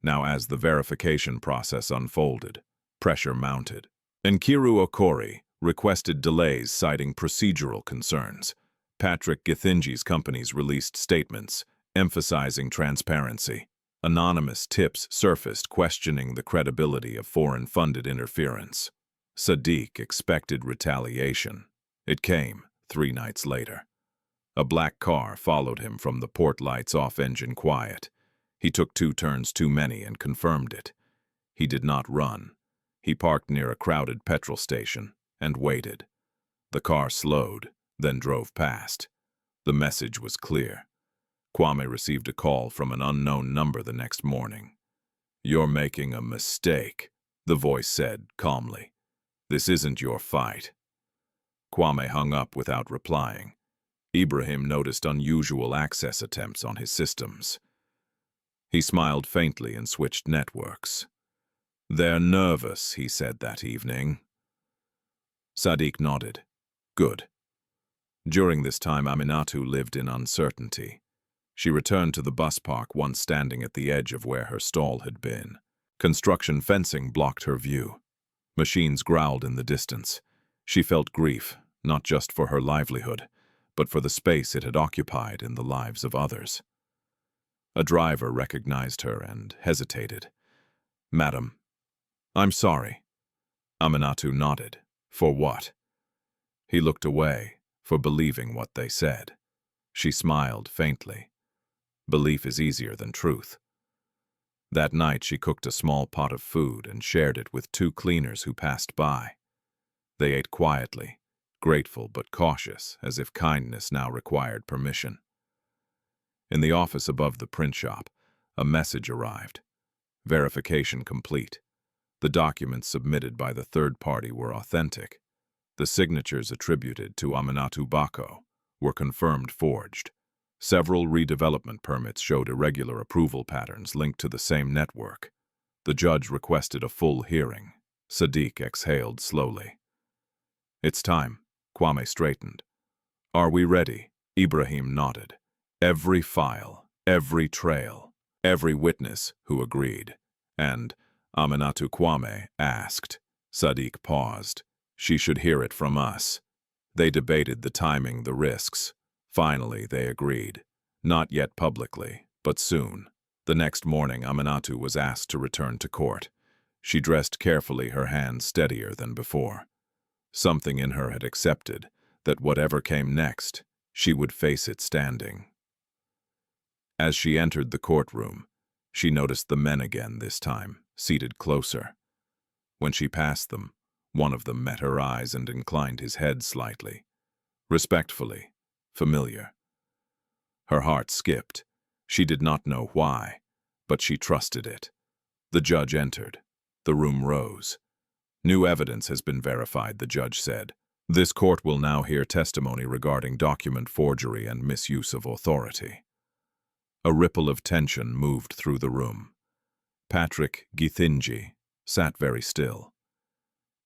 Now as the verification process unfolded, pressure mounted. Nkiru Okori requested delays citing procedural concerns. Patrick Githinji's companies released statements, emphasizing transparency. Anonymous tips surfaced questioning the credibility of foreign-funded interference. Sadiq expected retaliation. It came 3 nights later. A black car followed him from the port lights off engine quiet. He took 2 turns too many and confirmed it. He did not run. He parked near a crowded petrol station and waited. The car slowed, then drove past. The message was clear. Kwame received a call from an unknown number the next morning. "You're making a mistake," the voice said calmly. "This isn't your fight." Kwame hung up without replying. Ibrahim noticed unusual access attempts on his systems. He smiled faintly and switched networks. "They're nervous," he said that evening. Sadiq nodded. "Good." During this time, Aminatu lived in uncertainty. She returned to the bus park once standing at the edge of where her stall had been. Construction fencing blocked her view. Machines growled in the distance. She felt grief, not just for her livelihood, but for the space it had occupied in the lives of others. A driver recognized her and hesitated. "Madam, I'm sorry." Aminatu nodded. "For what?" He looked away, for believing what they said. She smiled faintly. Belief is easier than truth. That night she cooked a small pot of food and shared it with 2 cleaners who passed by. They ate quietly, grateful but cautious, as if kindness now required permission. In the office above the print shop, a message arrived. Verification complete. The documents submitted by the third party were authentic. The signatures attributed to Aminatu Bako were confirmed forged. Several redevelopment permits showed irregular approval patterns linked to the same network. The judge requested a full hearing. Sadiq exhaled slowly. "It's time." Kwame straightened. "Are we ready?" Ibrahim nodded. Every file, every trail, every witness who agreed. And Aminatu Kwame asked. Sadiq paused. She should hear it from us. They debated the timing, the risks. Finally, they agreed. Not yet publicly, but soon. The next morning, Aminatu was asked to return to court. She dressed carefully, her hands steadier than before. Something in her had accepted that whatever came next, she would face it standing. As she entered the courtroom, she noticed the men again this time, seated closer. When she passed them, one of them met her eyes and inclined his head slightly. Respectfully, familiar. Her heart skipped. She did not know why, but she trusted it. The judge entered. The room rose. "New evidence has been verified," the judge said. "This court will now hear testimony regarding document forgery and misuse of authority." A ripple of tension moved through the room. Patrick Githinji sat very still.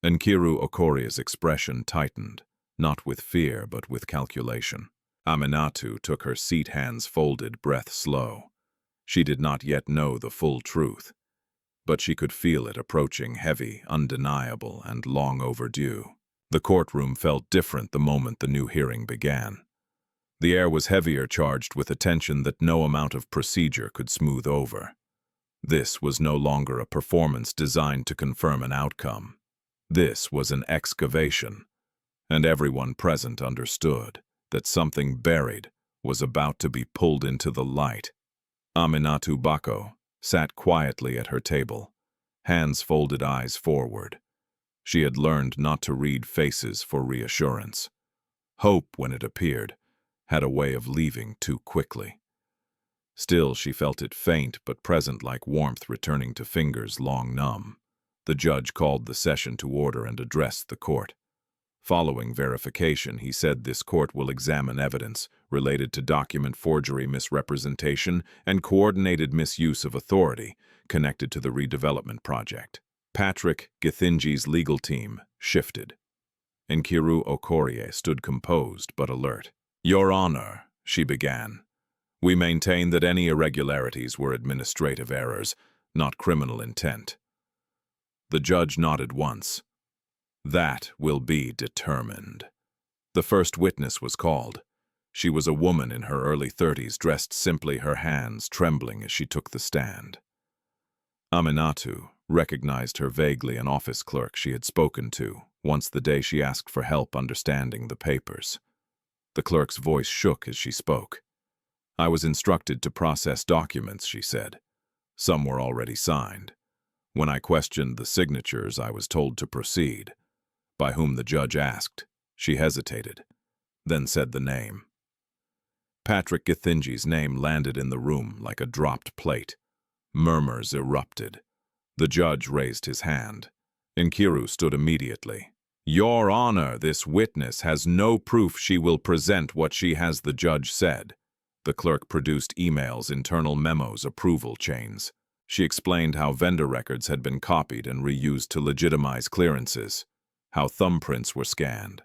Nkiru Okoria's expression tightened, not with fear but with calculation. Aminatu took her seat, hands folded, breath slow. She did not yet know the full truth, but she could feel it approaching, heavy, undeniable, and long overdue. The courtroom felt different the moment the new hearing began. The air was heavier, charged with a tension that no amount of procedure could smooth over. This was no longer a performance designed to confirm an outcome. This was an excavation, and everyone present understood that something buried was about to be pulled into the light. Aminatu Bako sat quietly at her table, hands folded, eyes forward. She had learned not to read faces for reassurance. Hope, when it appeared, had a way of leaving too quickly. Still, she felt it faint but present, like warmth returning to fingers long numb. The judge called the session to order and addressed the court. Following verification, he said this court will examine evidence related to document forgery, misrepresentation, and coordinated misuse of authority connected to the redevelopment project. Patrick Githinji's legal team shifted. Nkiru Okorie stood composed but alert. "Your Honor," she began, "we maintain that any irregularities were administrative errors, not criminal intent." The judge nodded once. "That will be determined." The first witness was called. She was a woman in her early 30s, dressed simply, her hands trembling as she took the stand. Aminatu recognized her vaguely, an office clerk she had spoken to once the day she asked for help understanding the papers. The clerk's voice shook as she spoke. "I was instructed to process documents," she said. "Some were already signed. When I questioned the signatures, I was told to proceed." "By whom?" the judge asked. She hesitated, then said the name. Patrick Githinji's name landed in the room like a dropped plate. Murmurs erupted. The judge raised his hand. Nkiru stood immediately. "Your Honor, this witness has no proof. She will present what she has," the judge said. The clerk produced emails, internal memos, approval chains. She explained how vendor records had been copied and reused to legitimize clearances, how thumbprints were scanned,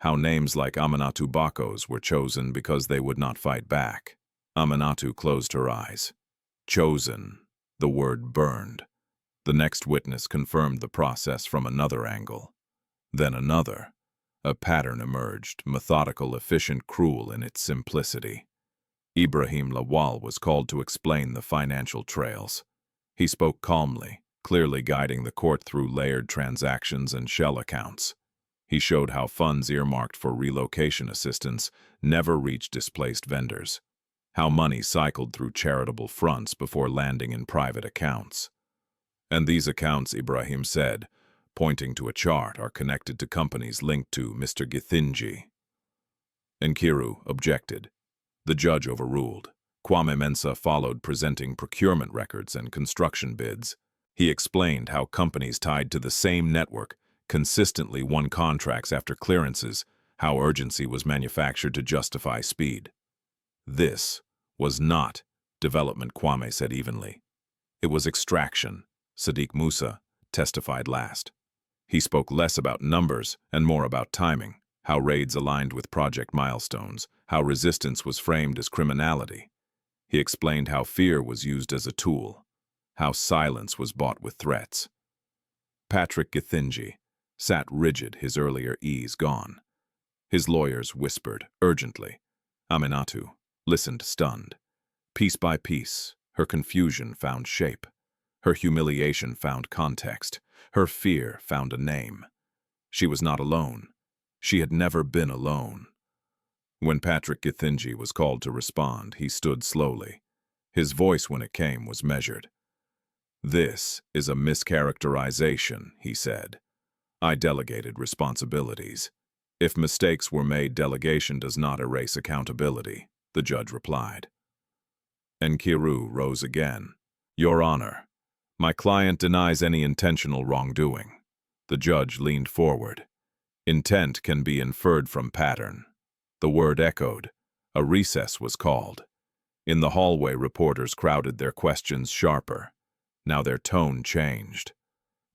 how names like Aminatu Bako's were chosen because they would not fight back. Aminatu closed her eyes. Chosen. The word burned. The next witness confirmed the process from another angle. Then another. A pattern emerged, methodical, efficient, cruel in its simplicity. Ibrahim Lawal was called to explain the financial trails. He spoke calmly, clearly guiding the court through layered transactions and shell accounts. He showed how funds earmarked for relocation assistance never reached displaced vendors, how money cycled through charitable fronts before landing in private accounts. And these accounts, Ibrahim said, pointing to a chart, are connected to companies linked to Mr. Githinji. Nkiru objected. The judge overruled. Kwame Mensah followed, presenting procurement records and construction bids. He explained how companies tied to the same network consistently won contracts after clearances, how urgency was manufactured to justify speed. This was not development, Kwame said evenly. It was extraction. Sadiq Musa testified last. He spoke less about numbers and more about timing, how raids aligned with project milestones, how resistance was framed as criminality. He explained how fear was used as a tool, how silence was bought with threats. Patrick Githinji sat rigid, his earlier ease gone. His lawyers whispered urgently. Aminatu listened stunned. Piece by piece, her confusion found shape. Her humiliation found context. Her fear found a name. She was not alone. She had never been alone. When Patrick Githinji was called to respond, he stood slowly. His voice, when it came, was measured. "This is a mischaracterization," he said. "I delegated responsibilities. If mistakes were made, delegation does not erase accountability," the judge replied. Nkiru rose again. "Your Honor, my client denies any intentional wrongdoing." The judge leaned forward. "Intent can be inferred from pattern." The word echoed. A recess was called. In the hallway, reporters crowded, their questions sharper. Now their tone changed.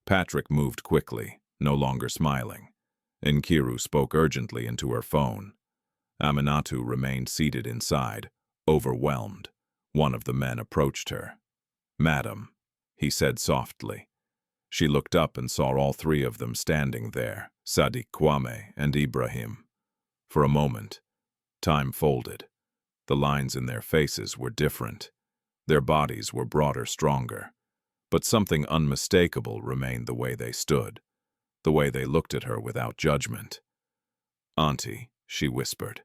Patrick moved quickly, no longer smiling. Nkiru spoke urgently into her phone. Aminatu remained seated inside, overwhelmed. One of the men approached her. "Madam," he said softly. She looked up and saw all three of them standing there, Sadiq, Kwame, and Ibrahim. For a moment, time folded. The lines in their faces were different. Their bodies were broader, stronger. But something unmistakable remained: the way they stood, the way they looked at her without judgment. "Auntie," she whispered.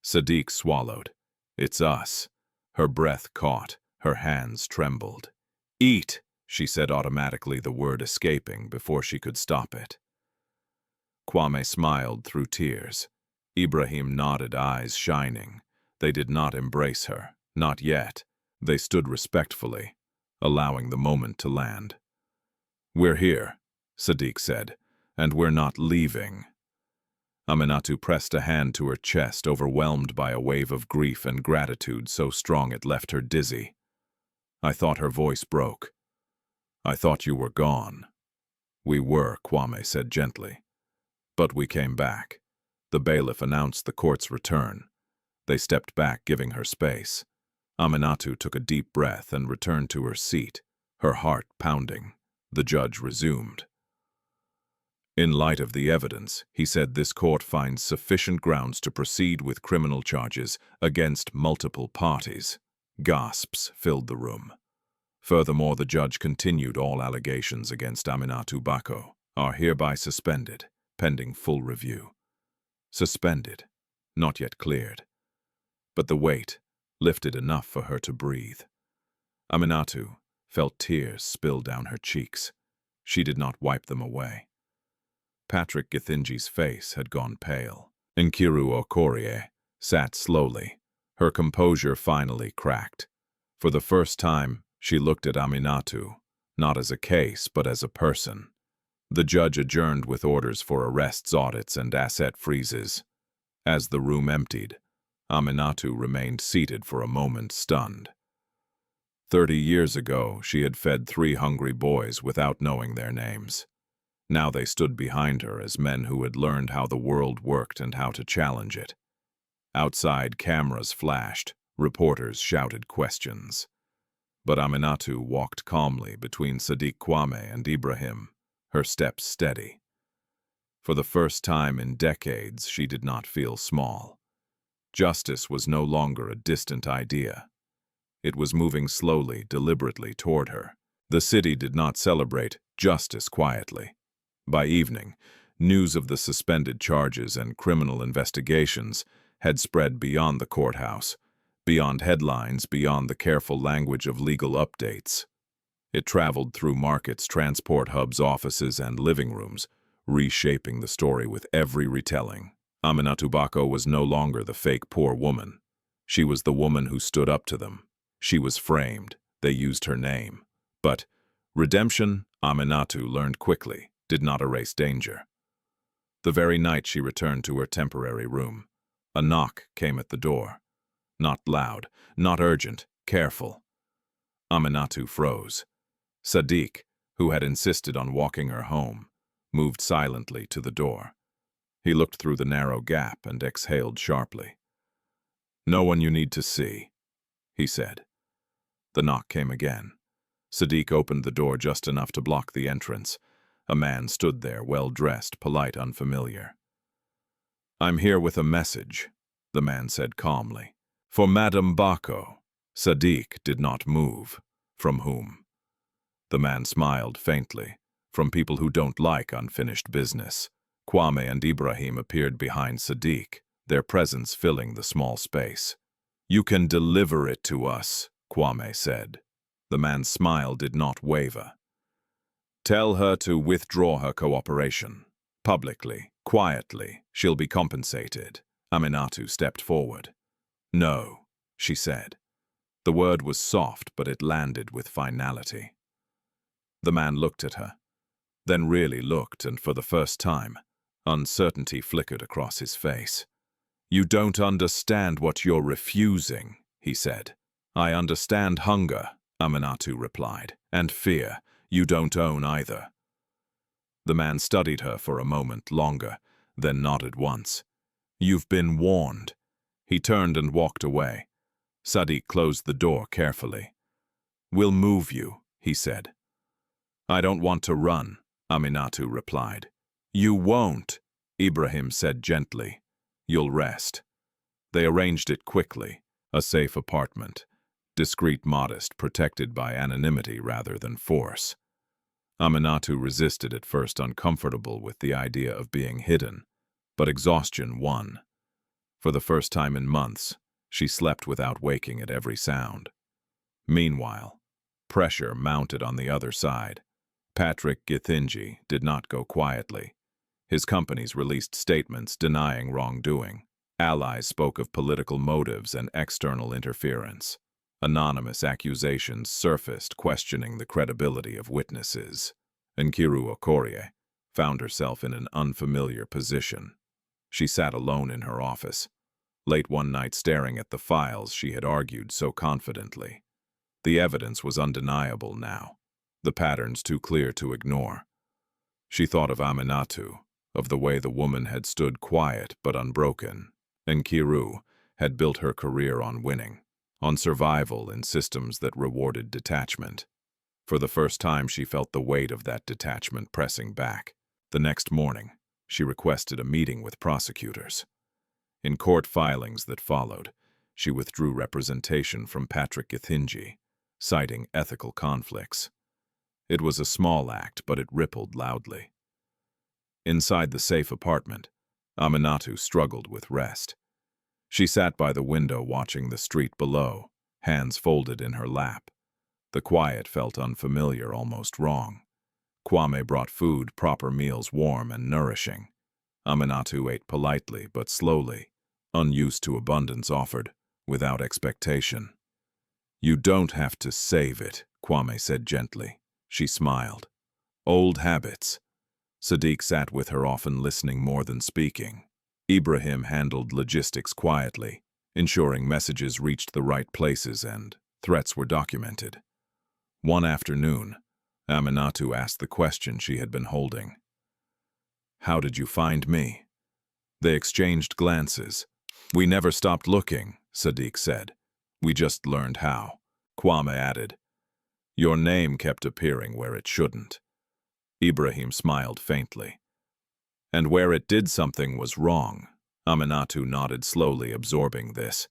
Sadiq swallowed. "It's us." Her breath caught, her hands trembled. "Eat," she said automatically, the word escaping before she could stop it. Kwame smiled through tears. Ibrahim nodded, eyes shining. They did not embrace her. Not yet. They stood respectfully, allowing the moment to land. "We're here," Sadiq said, "and we're not leaving." Aminatu pressed a hand to her chest, overwhelmed by a wave of grief and gratitude so strong it left her dizzy. "I thought," her voice broke. "I thought you were gone." "We were," Kwame said gently. "But we came back." The bailiff announced the court's return. They stepped back, giving her space. Aminatu took a deep breath and returned to her seat, her heart pounding. The judge resumed. "In light of the evidence," he said, "this court finds sufficient grounds to proceed with criminal charges against multiple parties." Gasps filled the room. Furthermore, the judge continued, "All allegations against Aminatu Bako are hereby suspended, pending full review." Suspended, not yet cleared. But the weight lifted enough for her to breathe. Aminatu felt tears spill down her cheeks. She did not wipe them away. Patrick Githinji's face had gone pale. Nkiru Okorie sat slowly. Her composure finally cracked. For the first time, she looked at Aminatu, not as a case, but as a person. The judge adjourned with orders for arrests, audits, and asset freezes. As the room emptied, Aminatu remained seated for a moment, stunned. 30 years ago, she had fed 3 hungry boys without knowing their names. Now they stood behind her as men who had learned how the world worked and how to challenge it. Outside, cameras flashed, reporters shouted questions. But Aminatu walked calmly between Sadiq Kwame and Ibrahim, her steps steady. For the first time in decades, she did not feel small. Justice was no longer a distant idea. It was moving slowly, deliberately toward her. The city did not celebrate justice quietly. By evening, news of the suspended charges and criminal investigations had spread beyond the courthouse, beyond headlines, beyond the careful language of legal updates. It traveled through markets, transport hubs, offices, and living rooms, reshaping the story with every retelling. Aminatu Bako was no longer the fake poor woman. She was the woman who stood up to them. She was framed. They used her name. But redemption, Aminatu learned quickly, did not erase danger. The very night she returned to her temporary room, a knock came at the door. Not loud, not urgent, careful. Aminatu froze. Sadiq, who had insisted on walking her home, moved silently to the door. He looked through the narrow gap and exhaled sharply. "No one you need to see," he said. The knock came again. Sadiq opened the door just enough to block the entrance. A man stood there, well-dressed, polite, unfamiliar. "I'm here with a message," the man said calmly. "For Madame Bako." Sadiq did not move. "From whom?" The man smiled faintly. "From people who don't like unfinished business." Kwame and Ibrahim appeared behind Sadiq, their presence filling the small space. "You can deliver it to us," Kwame said. The man's smile did not waver. "Tell her to withdraw her cooperation. Publicly, quietly, she'll be compensated." Aminatu stepped forward. "No," she said. The word was soft, but it landed with finality. The man looked at her, then really looked, and for the first time, uncertainty flickered across his face. "You don't understand what you're refusing," he said. "I understand hunger," Aminatu replied, "and fear. You don't own either." The man studied her for a moment longer, then nodded once. "You've been warned." He turned and walked away. Sadiq closed the door carefully. "We'll move you," he said. "I don't want to run," Aminatu replied. "You won't," Ibrahim said gently. "You'll rest." They arranged it quickly, a safe apartment, discreet, modest, protected by anonymity rather than force. Aminatu resisted at first, uncomfortable with the idea of being hidden, but exhaustion won. For the first time in months, she slept without waking at every sound. Meanwhile, pressure mounted on the other side. Patrick Githinji did not go quietly. His companies released statements denying wrongdoing. Allies spoke of political motives and external interference. Anonymous accusations surfaced questioning the credibility of witnesses. Nkiru Okorie found herself in an unfamiliar position. She sat alone in her office, late one night staring at the files she had argued so confidently. The evidence was undeniable now, the patterns too clear to ignore. She thought of Aminatu, of the way the woman had stood quiet but unbroken. Nkiru had built her career on winning, on survival in systems that rewarded detachment. For the first time, she felt the weight of that detachment pressing back. The next morning, she requested a meeting with prosecutors. In court filings that followed, she withdrew representation from Patrick Githinji, citing ethical conflicts. It was a small act, but it rippled loudly. Inside the safe apartment, Aminatu struggled with rest. She sat by the window watching the street below, hands folded in her lap. The quiet felt unfamiliar, almost wrong. Kwame brought food, proper meals, warm and nourishing. Aminatu ate politely but slowly, unused to abundance offered, without expectation. "You don't have to save it," Kwame said gently. She smiled. "Old habits." Sadiq sat with her, often listening more than speaking. Ibrahim handled logistics quietly, ensuring messages reached the right places and threats were documented. One afternoon, Aminatu asked the question she had been holding. "How did you find me?" They exchanged glances. "We never stopped looking," Sadiq said. "We just learned how." Kwame added, "Your name kept appearing where it shouldn't." Ibrahim smiled faintly. "And where it did, something was wrong." Aminatu nodded slowly, absorbing this.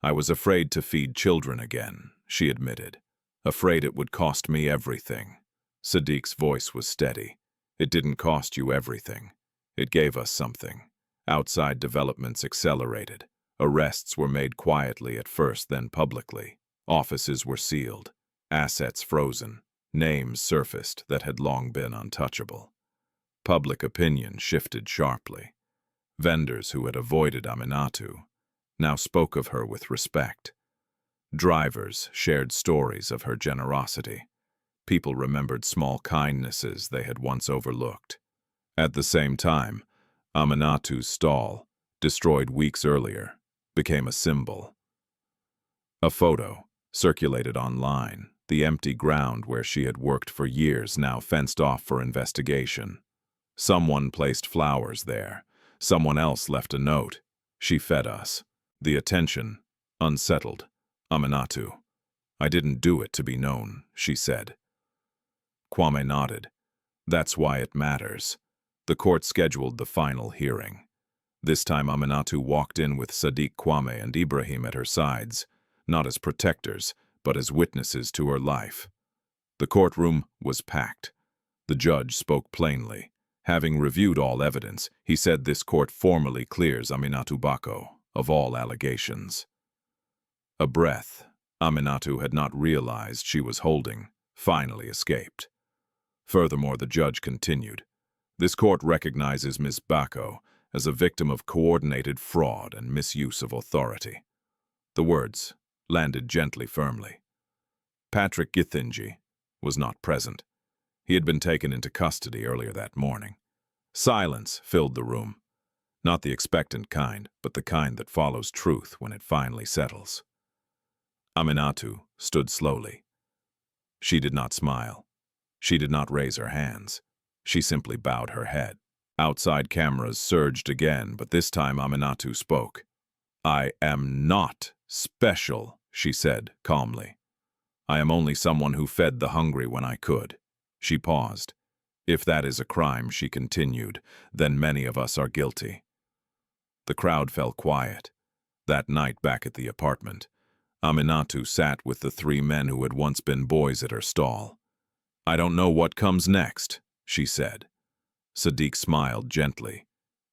"I was afraid to feed children again," she admitted. "Afraid it would cost me everything." Sadiq's voice was steady. "It didn't cost you everything. It gave us something." Outside developments accelerated. Arrests were made quietly at first, then publicly. Offices were sealed. Assets frozen. Names surfaced that had long been untouchable. Public opinion shifted sharply. Vendors who had avoided Aminatu now spoke of her with respect. Drivers shared stories of her generosity. People remembered small kindnesses they had once overlooked. At the same time, Aminatu's stall, destroyed weeks earlier, became a symbol. A photo circulated online, the empty ground where she had worked for years now fenced off for investigation. Someone placed flowers there. Someone else left a note. "She fed us." The attention unsettled Aminatu. "I didn't do it to be known," she said. Kwame nodded. "That's why it matters." The court scheduled the final hearing. This time Aminatu walked in with Sadiq, Kwame, and Ibrahim at her sides, not as protectors, but as witnesses to her life. The courtroom was packed. The judge spoke plainly. Having reviewed all evidence, he said this court formally clears Aminatu Bako of all allegations. A breath Aminatu had not realized she was holding finally escaped. Furthermore, the judge continued. This court recognizes Ms. Bako as a victim of coordinated fraud and misuse of authority. The words landed gently, firmly. Patrick Githinji was not present. He had been taken into custody earlier that morning. Silence filled the room. Not the expectant kind, but the kind that follows truth when it finally settles. Aminatu stood slowly. She did not smile. She did not raise her hands. She simply bowed her head. Outside cameras surged again, but this time Aminatu spoke. "I am not special," she said calmly. "I am only someone who fed the hungry when I could." She paused. "If that is a crime," she continued, "then many of us are guilty." The crowd fell quiet. That night back at the apartment, Aminatu sat with the three men who had once been boys at her stall. "I don't know what comes next," she said. Sadiq smiled gently.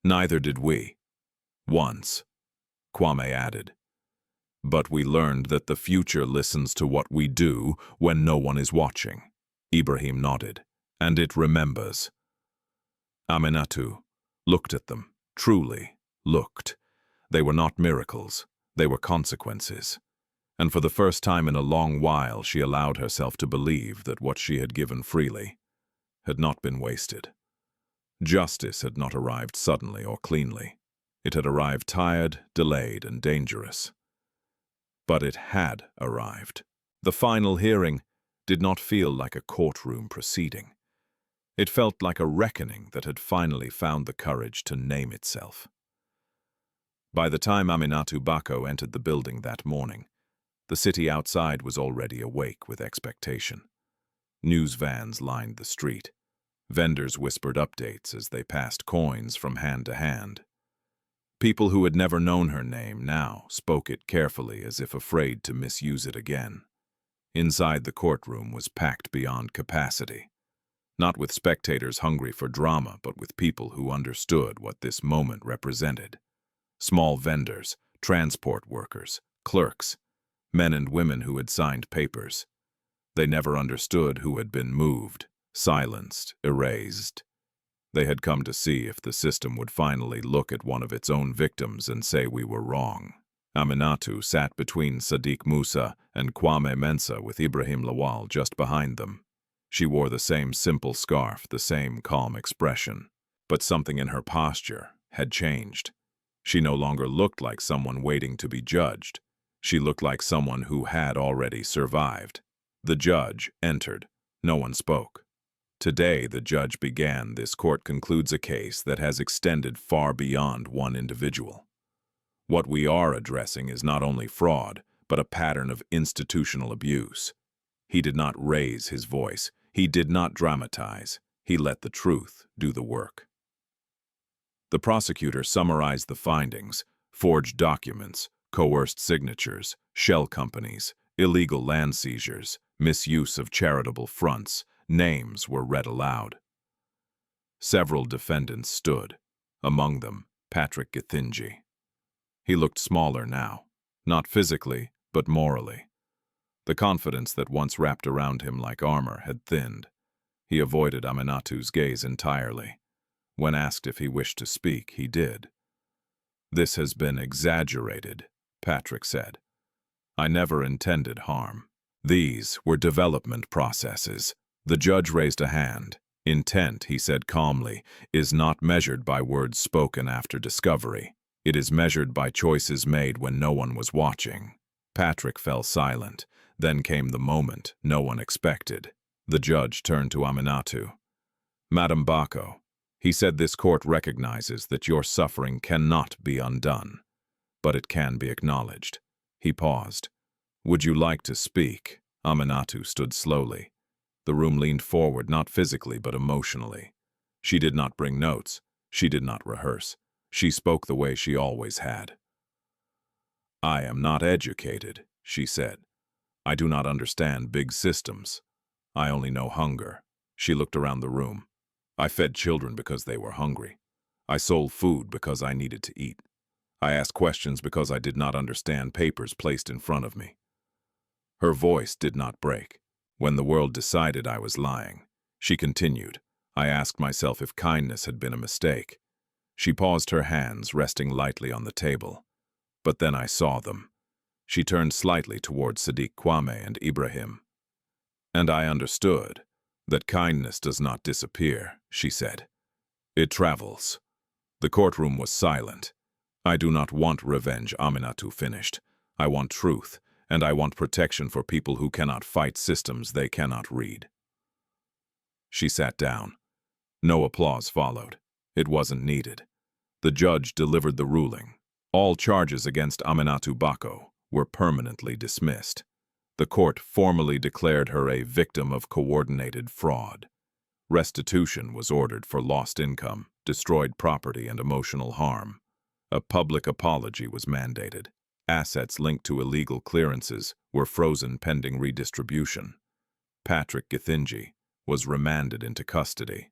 "Neither did we." "Once," Kwame added. "But we learned that the future listens to what we do when no one is watching." Ibrahim nodded. "And it remembers." Aminatu looked at them, truly looked. They were not miracles, they were consequences. And for the first time in a long while she allowed herself to believe that what she had given freely had not been wasted. Justice had not arrived suddenly or cleanly. It had arrived tired, delayed, and dangerous. But it had arrived. The final hearing did not feel like a courtroom proceeding. It felt like a reckoning that had finally found the courage to name itself. By the time Aminatu Bako entered the building that morning, the city outside was already awake with expectation. News vans lined the street. Vendors whispered updates as they passed coins from hand to hand. People who had never known her name now spoke it carefully as if afraid to misuse it again. Inside the courtroom was packed beyond capacity, not with spectators hungry for drama, but with people who understood what this moment represented. Small vendors, transport workers, clerks, men and women who had signed papers. They never understood who had been moved, silenced, erased. They had come to see if the system would finally look at one of its own victims and say we were wrong. Aminatu sat between Sadiq Musa and Kwame Mensah with Ibrahim Lawal just behind them. She wore the same simple scarf, the same calm expression. But something in her posture had changed. She no longer looked like someone waiting to be judged. She looked like someone who had already survived. The judge entered. No one spoke. Today, the judge began. This court concludes a case that has extended far beyond one individual. What we are addressing is not only fraud, but a pattern of institutional abuse. He did not raise his voice. He did not dramatize. He let the truth do the work. The prosecutor summarized the findings: forged documents, coerced signatures, shell companies, illegal land seizures, misuse of charitable fronts. Names were read aloud. Several defendants stood, among them Patrick Githinji. He looked smaller now, not physically, but morally. The confidence that once wrapped around him like armor had thinned. He avoided Aminatu's gaze entirely. When asked if he wished to speak, he did. "This has been exaggerated," Patrick said. "I never intended harm. These were development processes." The judge raised a hand. "Intent," he said calmly, "is not measured by words spoken after discovery. It is measured by choices made when no one was watching." Patrick fell silent. Then came the moment no one expected. The judge turned to Aminatu. "Madam Bako," he said, "this court recognizes that your suffering cannot be undone, but it can be acknowledged." He paused. "Would you like to speak?" Aminatu stood slowly. The room leaned forward, not physically but emotionally. She did not bring notes. She did not rehearse. She spoke the way she always had. "I am not educated," she said. "I do not understand big systems. I only know hunger." She looked around the room. "I fed children because they were hungry. I sold food because I needed to eat. I asked questions because I did not understand papers placed in front of me." Her voice did not break. "When the world decided I was lying," she continued, "I asked myself if kindness had been a mistake." She paused, her hands resting lightly on the table. "But then I saw them." She turned slightly toward Sadiq, Kwame, and Ibrahim. "And I understood that kindness does not disappear," she said. "It travels." The courtroom was silent. "I do not want revenge," Aminatu finished. "I want truth. And I want protection for people who cannot fight systems they cannot read." She sat down. No applause followed. It wasn't needed. The judge delivered the ruling. All charges against Aminatu Bako were permanently dismissed. The court formally declared her a victim of coordinated fraud. Restitution was ordered for lost income, destroyed property, and emotional harm. A public apology was mandated. Assets linked to illegal clearances were frozen pending redistribution. Patrick Githinji was remanded into custody.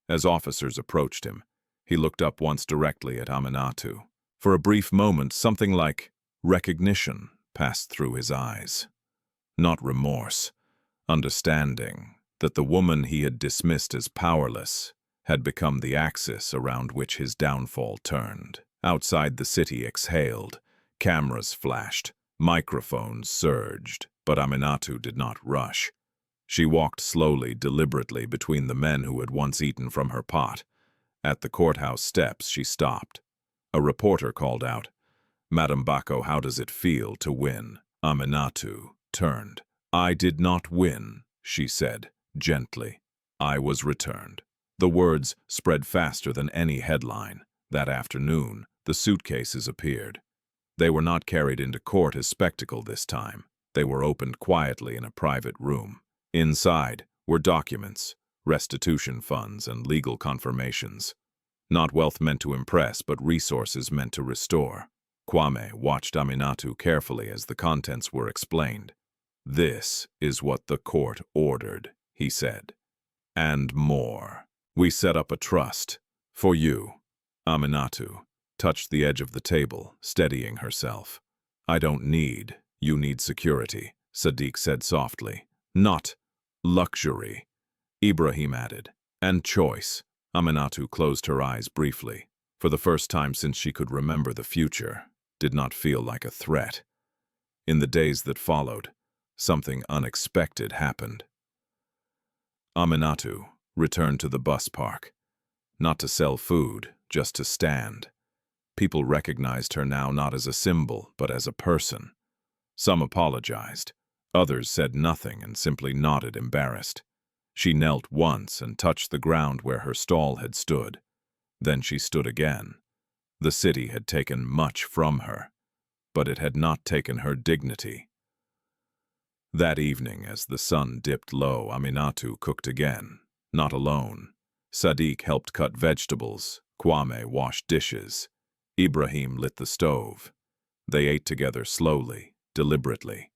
As officers approached him, he looked up once directly at Aminatu. For a brief moment, something like recognition passed through his eyes. Not remorse, understanding that the woman he had dismissed as powerless had become the axis around which his downfall turned. Outside, the city exhaled. Cameras flashed. Microphones surged, but Aminatu did not rush. She walked slowly, deliberately between the men who had once eaten from her pot. At the courthouse steps, she stopped. A reporter called out, "Madam Bako, how does it feel to win?" Aminatu turned. "I did not win," she said, gently. "I was returned." The words spread faster than any headline. That afternoon, the suitcases appeared. They were not carried into court as spectacle this time. They were opened quietly in a private room. Inside were documents, restitution funds, and legal confirmations. Not wealth meant to impress, but resources meant to restore. Kwame watched Aminatu carefully as the contents were explained. "This is what the court ordered," he said. "And more. We set up a trust. For you." Aminatu touched the edge of the table, steadying herself. You need security," Sadiq said softly. "Not luxury," Ibrahim added. "And choice." Aminatu closed her eyes briefly. For the first time since she could remember, the future did not feel like a threat. In the days that followed, something unexpected happened. Aminatu returned to the bus park. Not to sell food, just to stand. People recognized her now not as a symbol, but as a person. Some apologized. Others said nothing and simply nodded, embarrassed. She knelt once and touched the ground where her stall had stood. Then she stood again. The city had taken much from her, but it had not taken her dignity. That evening, as the sun dipped low, Aminatu cooked again, not alone. Sadiq helped cut vegetables, Kwame washed dishes, Ibrahim lit the stove. They ate together slowly, deliberately.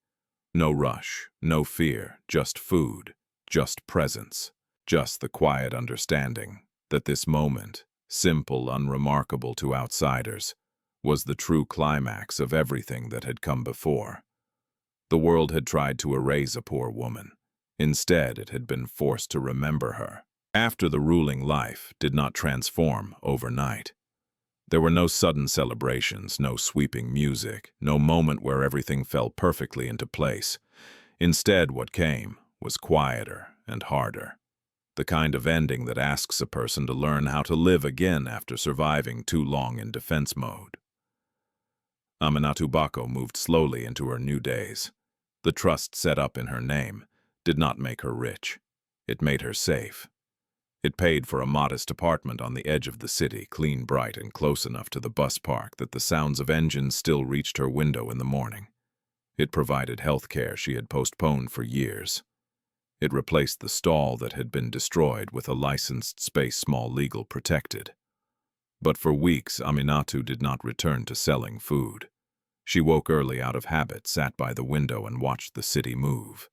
No rush, no fear, just food, just presence, just the quiet understanding that this moment, simple, unremarkable to outsiders, was the true climax of everything that had come before. The world had tried to erase a poor woman. Instead, it had been forced to remember her. After the ruling life did not transform overnight. There were no sudden celebrations, no sweeping music, no moment where everything fell perfectly into place. Instead, what came was quieter and harder. The kind of ending that asks a person to learn how to live again after surviving too long in defense mode. Aminatu Bako moved slowly into her new days. The trust set up in her name did not make her rich. It made her safe. It paid for a modest apartment on the edge of the city, clean, bright, and close enough to the bus park that the sounds of engines still reached her window in the morning. It provided health care she had postponed for years. It replaced the stall that had been destroyed with a licensed space small legal protected. But for weeks, Aminatu did not return to selling food. She woke early out of habit, sat by the window, and watched the city move.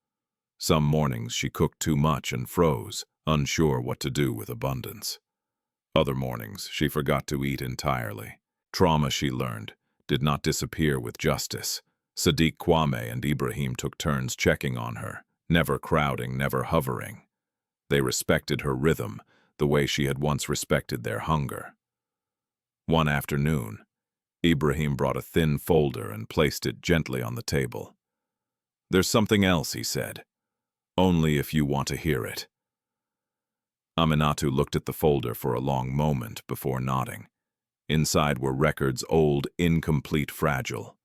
Some mornings she cooked too much and froze, unsure what to do with abundance. Other mornings she forgot to eat entirely. Trauma, she learned, did not disappear with justice. Sadiq, Kwame, and Ibrahim took turns checking on her, never crowding, never hovering. They respected her rhythm, the way she had once respected their hunger. One afternoon, Ibrahim brought a thin folder and placed it gently on the table. "There's something else," he said. "Only if you want to hear it." Aminatu looked at the folder for a long moment before nodding. Inside were records, old, incomplete, fragile.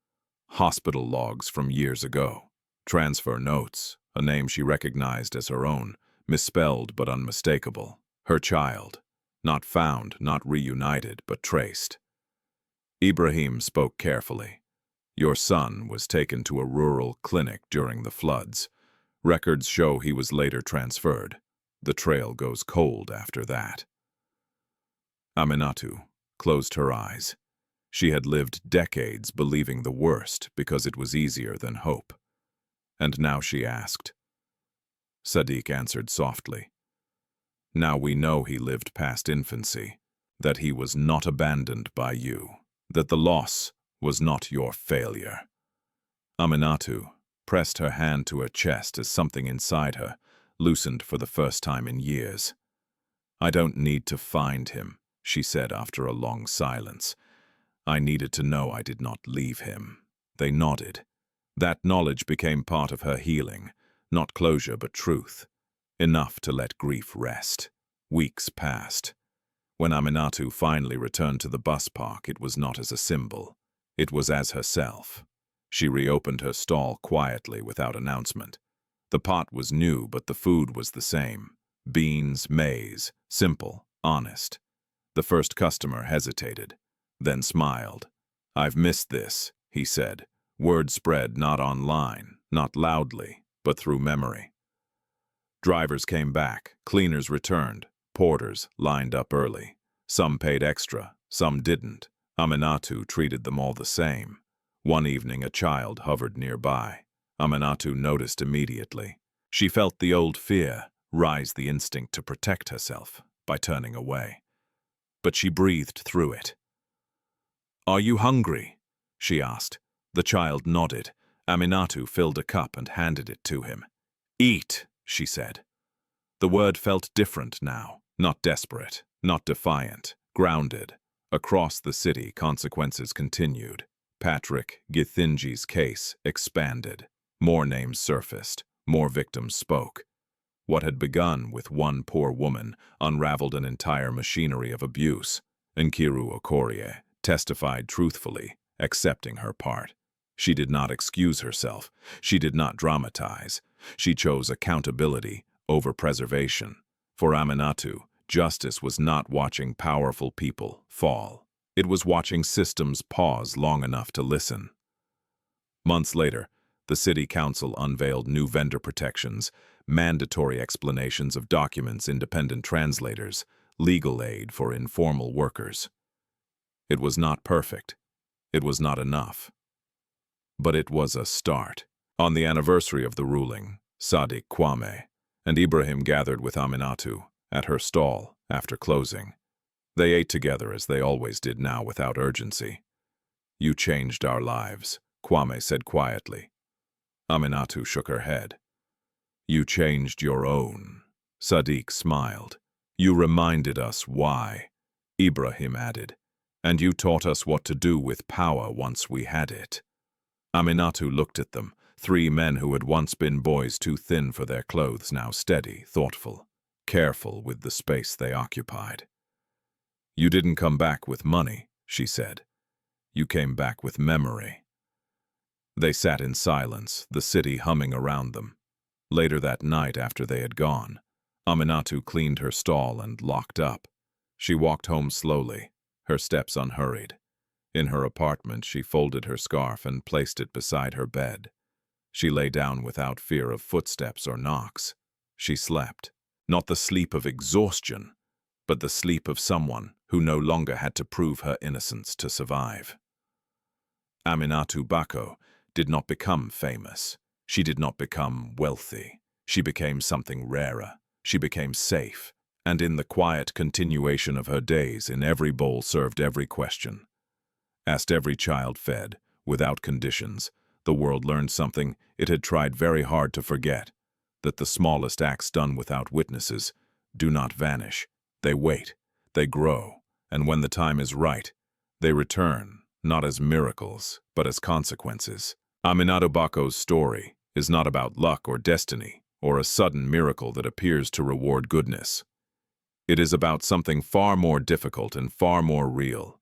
Hospital logs from years ago. Transfer notes, a name she recognized as her own, misspelled but unmistakable. Her child. Not found, not reunited, but traced. Ibrahim spoke carefully. "Your son was taken to a rural clinic during the floods. Records show he was later transferred. The trail goes cold after that." Aminatu closed her eyes. She had lived decades believing the worst because it was easier than hope. And now she asked. Sadiq answered softly. "Now we know he lived past infancy, that he was not abandoned by you, that the loss was not your failure." Aminatu pressed her hand to her chest as something inside her loosened for the first time in years. "I don't need to find him," she said after a long silence. "I needed to know I did not leave him." They nodded. That knowledge became part of her healing, not closure but truth, enough to let grief rest. Weeks passed. When Aminatu finally returned to the bus park, it was not as a symbol. It was as herself. She reopened her stall quietly without announcement. The pot was new, but the food was the same. Beans, maize, simple, honest. The first customer hesitated, then smiled. "I've missed this," he said. Word spread not online, not loudly, but through memory. Drivers came back, cleaners returned, porters lined up early. Some paid extra, some didn't. Aminatu treated them all the same. One evening a child hovered nearby. Aminatu noticed immediately. She felt the old fear rise, the instinct to protect herself by turning away. But she breathed through it. "Are you hungry?" she asked. The child nodded. Aminatu filled a cup and handed it to him. "Eat," she said. The word felt different now, not desperate, not defiant, grounded. Across the city, consequences continued. Patrick Githinji's case expanded. More names surfaced, more victims spoke. What had begun with one poor woman unraveled an entire machinery of abuse. Nkiru Okorie testified truthfully, accepting her part. She did not excuse herself. She did not dramatize. She chose accountability over preservation. For Aminatu, justice was not watching powerful people fall. It was watching systems pause long enough to listen. Months later, the city council unveiled new vendor protections, mandatory explanations of documents, independent translators, legal aid for informal workers. It was not perfect. It was not enough. But it was a start. On the anniversary of the ruling, Sadiq Kwame and Ibrahim gathered with Aminatu at her stall after closing. They ate together as they always did now, without urgency. "You changed our lives," Kwame said quietly. Aminatu shook her head. "You changed your own." Sadiq smiled. "You reminded us why," Ibrahim added. "And you taught us what to do with power once we had it." Aminatu looked at them, three men who had once been boys too thin for their clothes, now steady, thoughtful, careful with the space they occupied. "You didn't come back with money," she said. "You came back with memory." They sat in silence, the city humming around them. Later that night, after they had gone, Aminatu cleaned her stall and locked up. She walked home slowly, her steps unhurried. In her apartment, she folded her scarf and placed it beside her bed. She lay down without fear of footsteps or knocks. She slept, not the sleep of exhaustion, but the sleep of someone who no longer had to prove her innocence to survive. Aminatu Bako did not become famous. She did not become wealthy. She became something rarer. She became safe. And in the quiet continuation of her days, in every bowl served every question. Asked every child fed, without conditions, the world learned something it had tried very hard to forget, that the smallest acts done without witnesses do not vanish. They wait, they grow, and when the time is right, they return, not as miracles, but as consequences. Aminatu Bako's story is not about luck or destiny, or a sudden miracle that appears to reward goodness. It is about something far more difficult and far more real.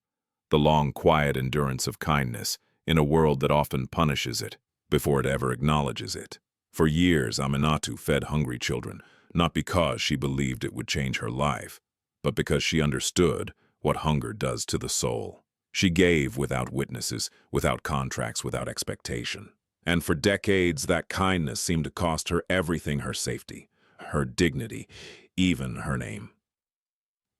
The long, quiet endurance of kindness in a world that often punishes it before it ever acknowledges it. For years, Aminatu fed hungry children, not because she believed it would change her life, but because she understood what hunger does to the soul. She gave without witnesses, without contracts, without expectation. And for decades, that kindness seemed to cost her everything: her safety, her dignity, even her name.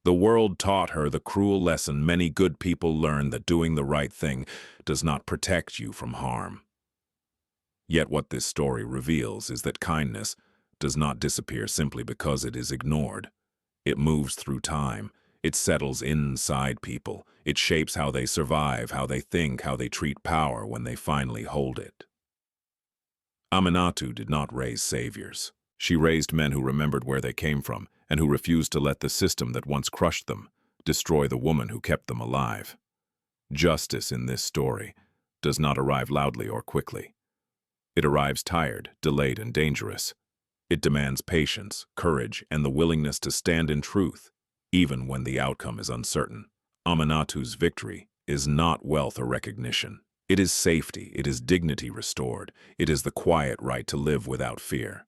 The world taught her the cruel lesson many good people learn, that doing the right thing does not protect you from harm. Yet what this story reveals is that kindness does not disappear simply because it is ignored. It moves through time. It settles inside people. It shapes how they survive, how they think, how they treat power when they finally hold it. Aminatu did not raise saviors. She raised men who remembered where they came from and who refused to let the system that once crushed them destroy the woman who kept them alive. Justice in this story does not arrive loudly or quickly. It arrives tired, delayed, and dangerous. It demands patience, courage, and the willingness to stand in truth, even when the outcome is uncertain. Aminatu's victory is not wealth or recognition. It is safety, it is dignity restored, it is the quiet right to live without fear.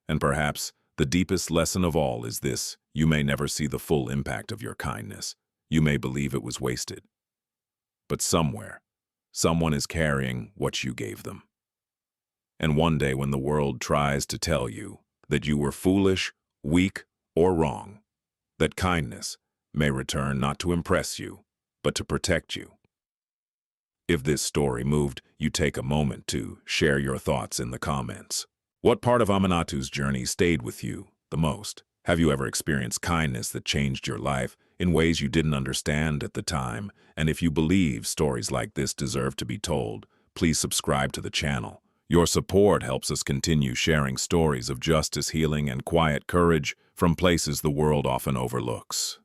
And perhaps the deepest lesson of all is this: you may never see the full impact of your kindness. You may believe it was wasted. But somewhere, someone is carrying what you gave them. And one day when the world tries to tell you that you were foolish, weak, or wrong, that kindness may return not to impress you, but to protect you. If this story moved you, take a moment to share your thoughts in the comments. What part of Aminatu's journey stayed with you the most? Have you ever experienced kindness that changed your life in ways you didn't understand at the time? And if you believe stories like this deserve to be told, please subscribe to the channel. Your support helps us continue sharing stories of justice, healing, and quiet courage from places the world often overlooks.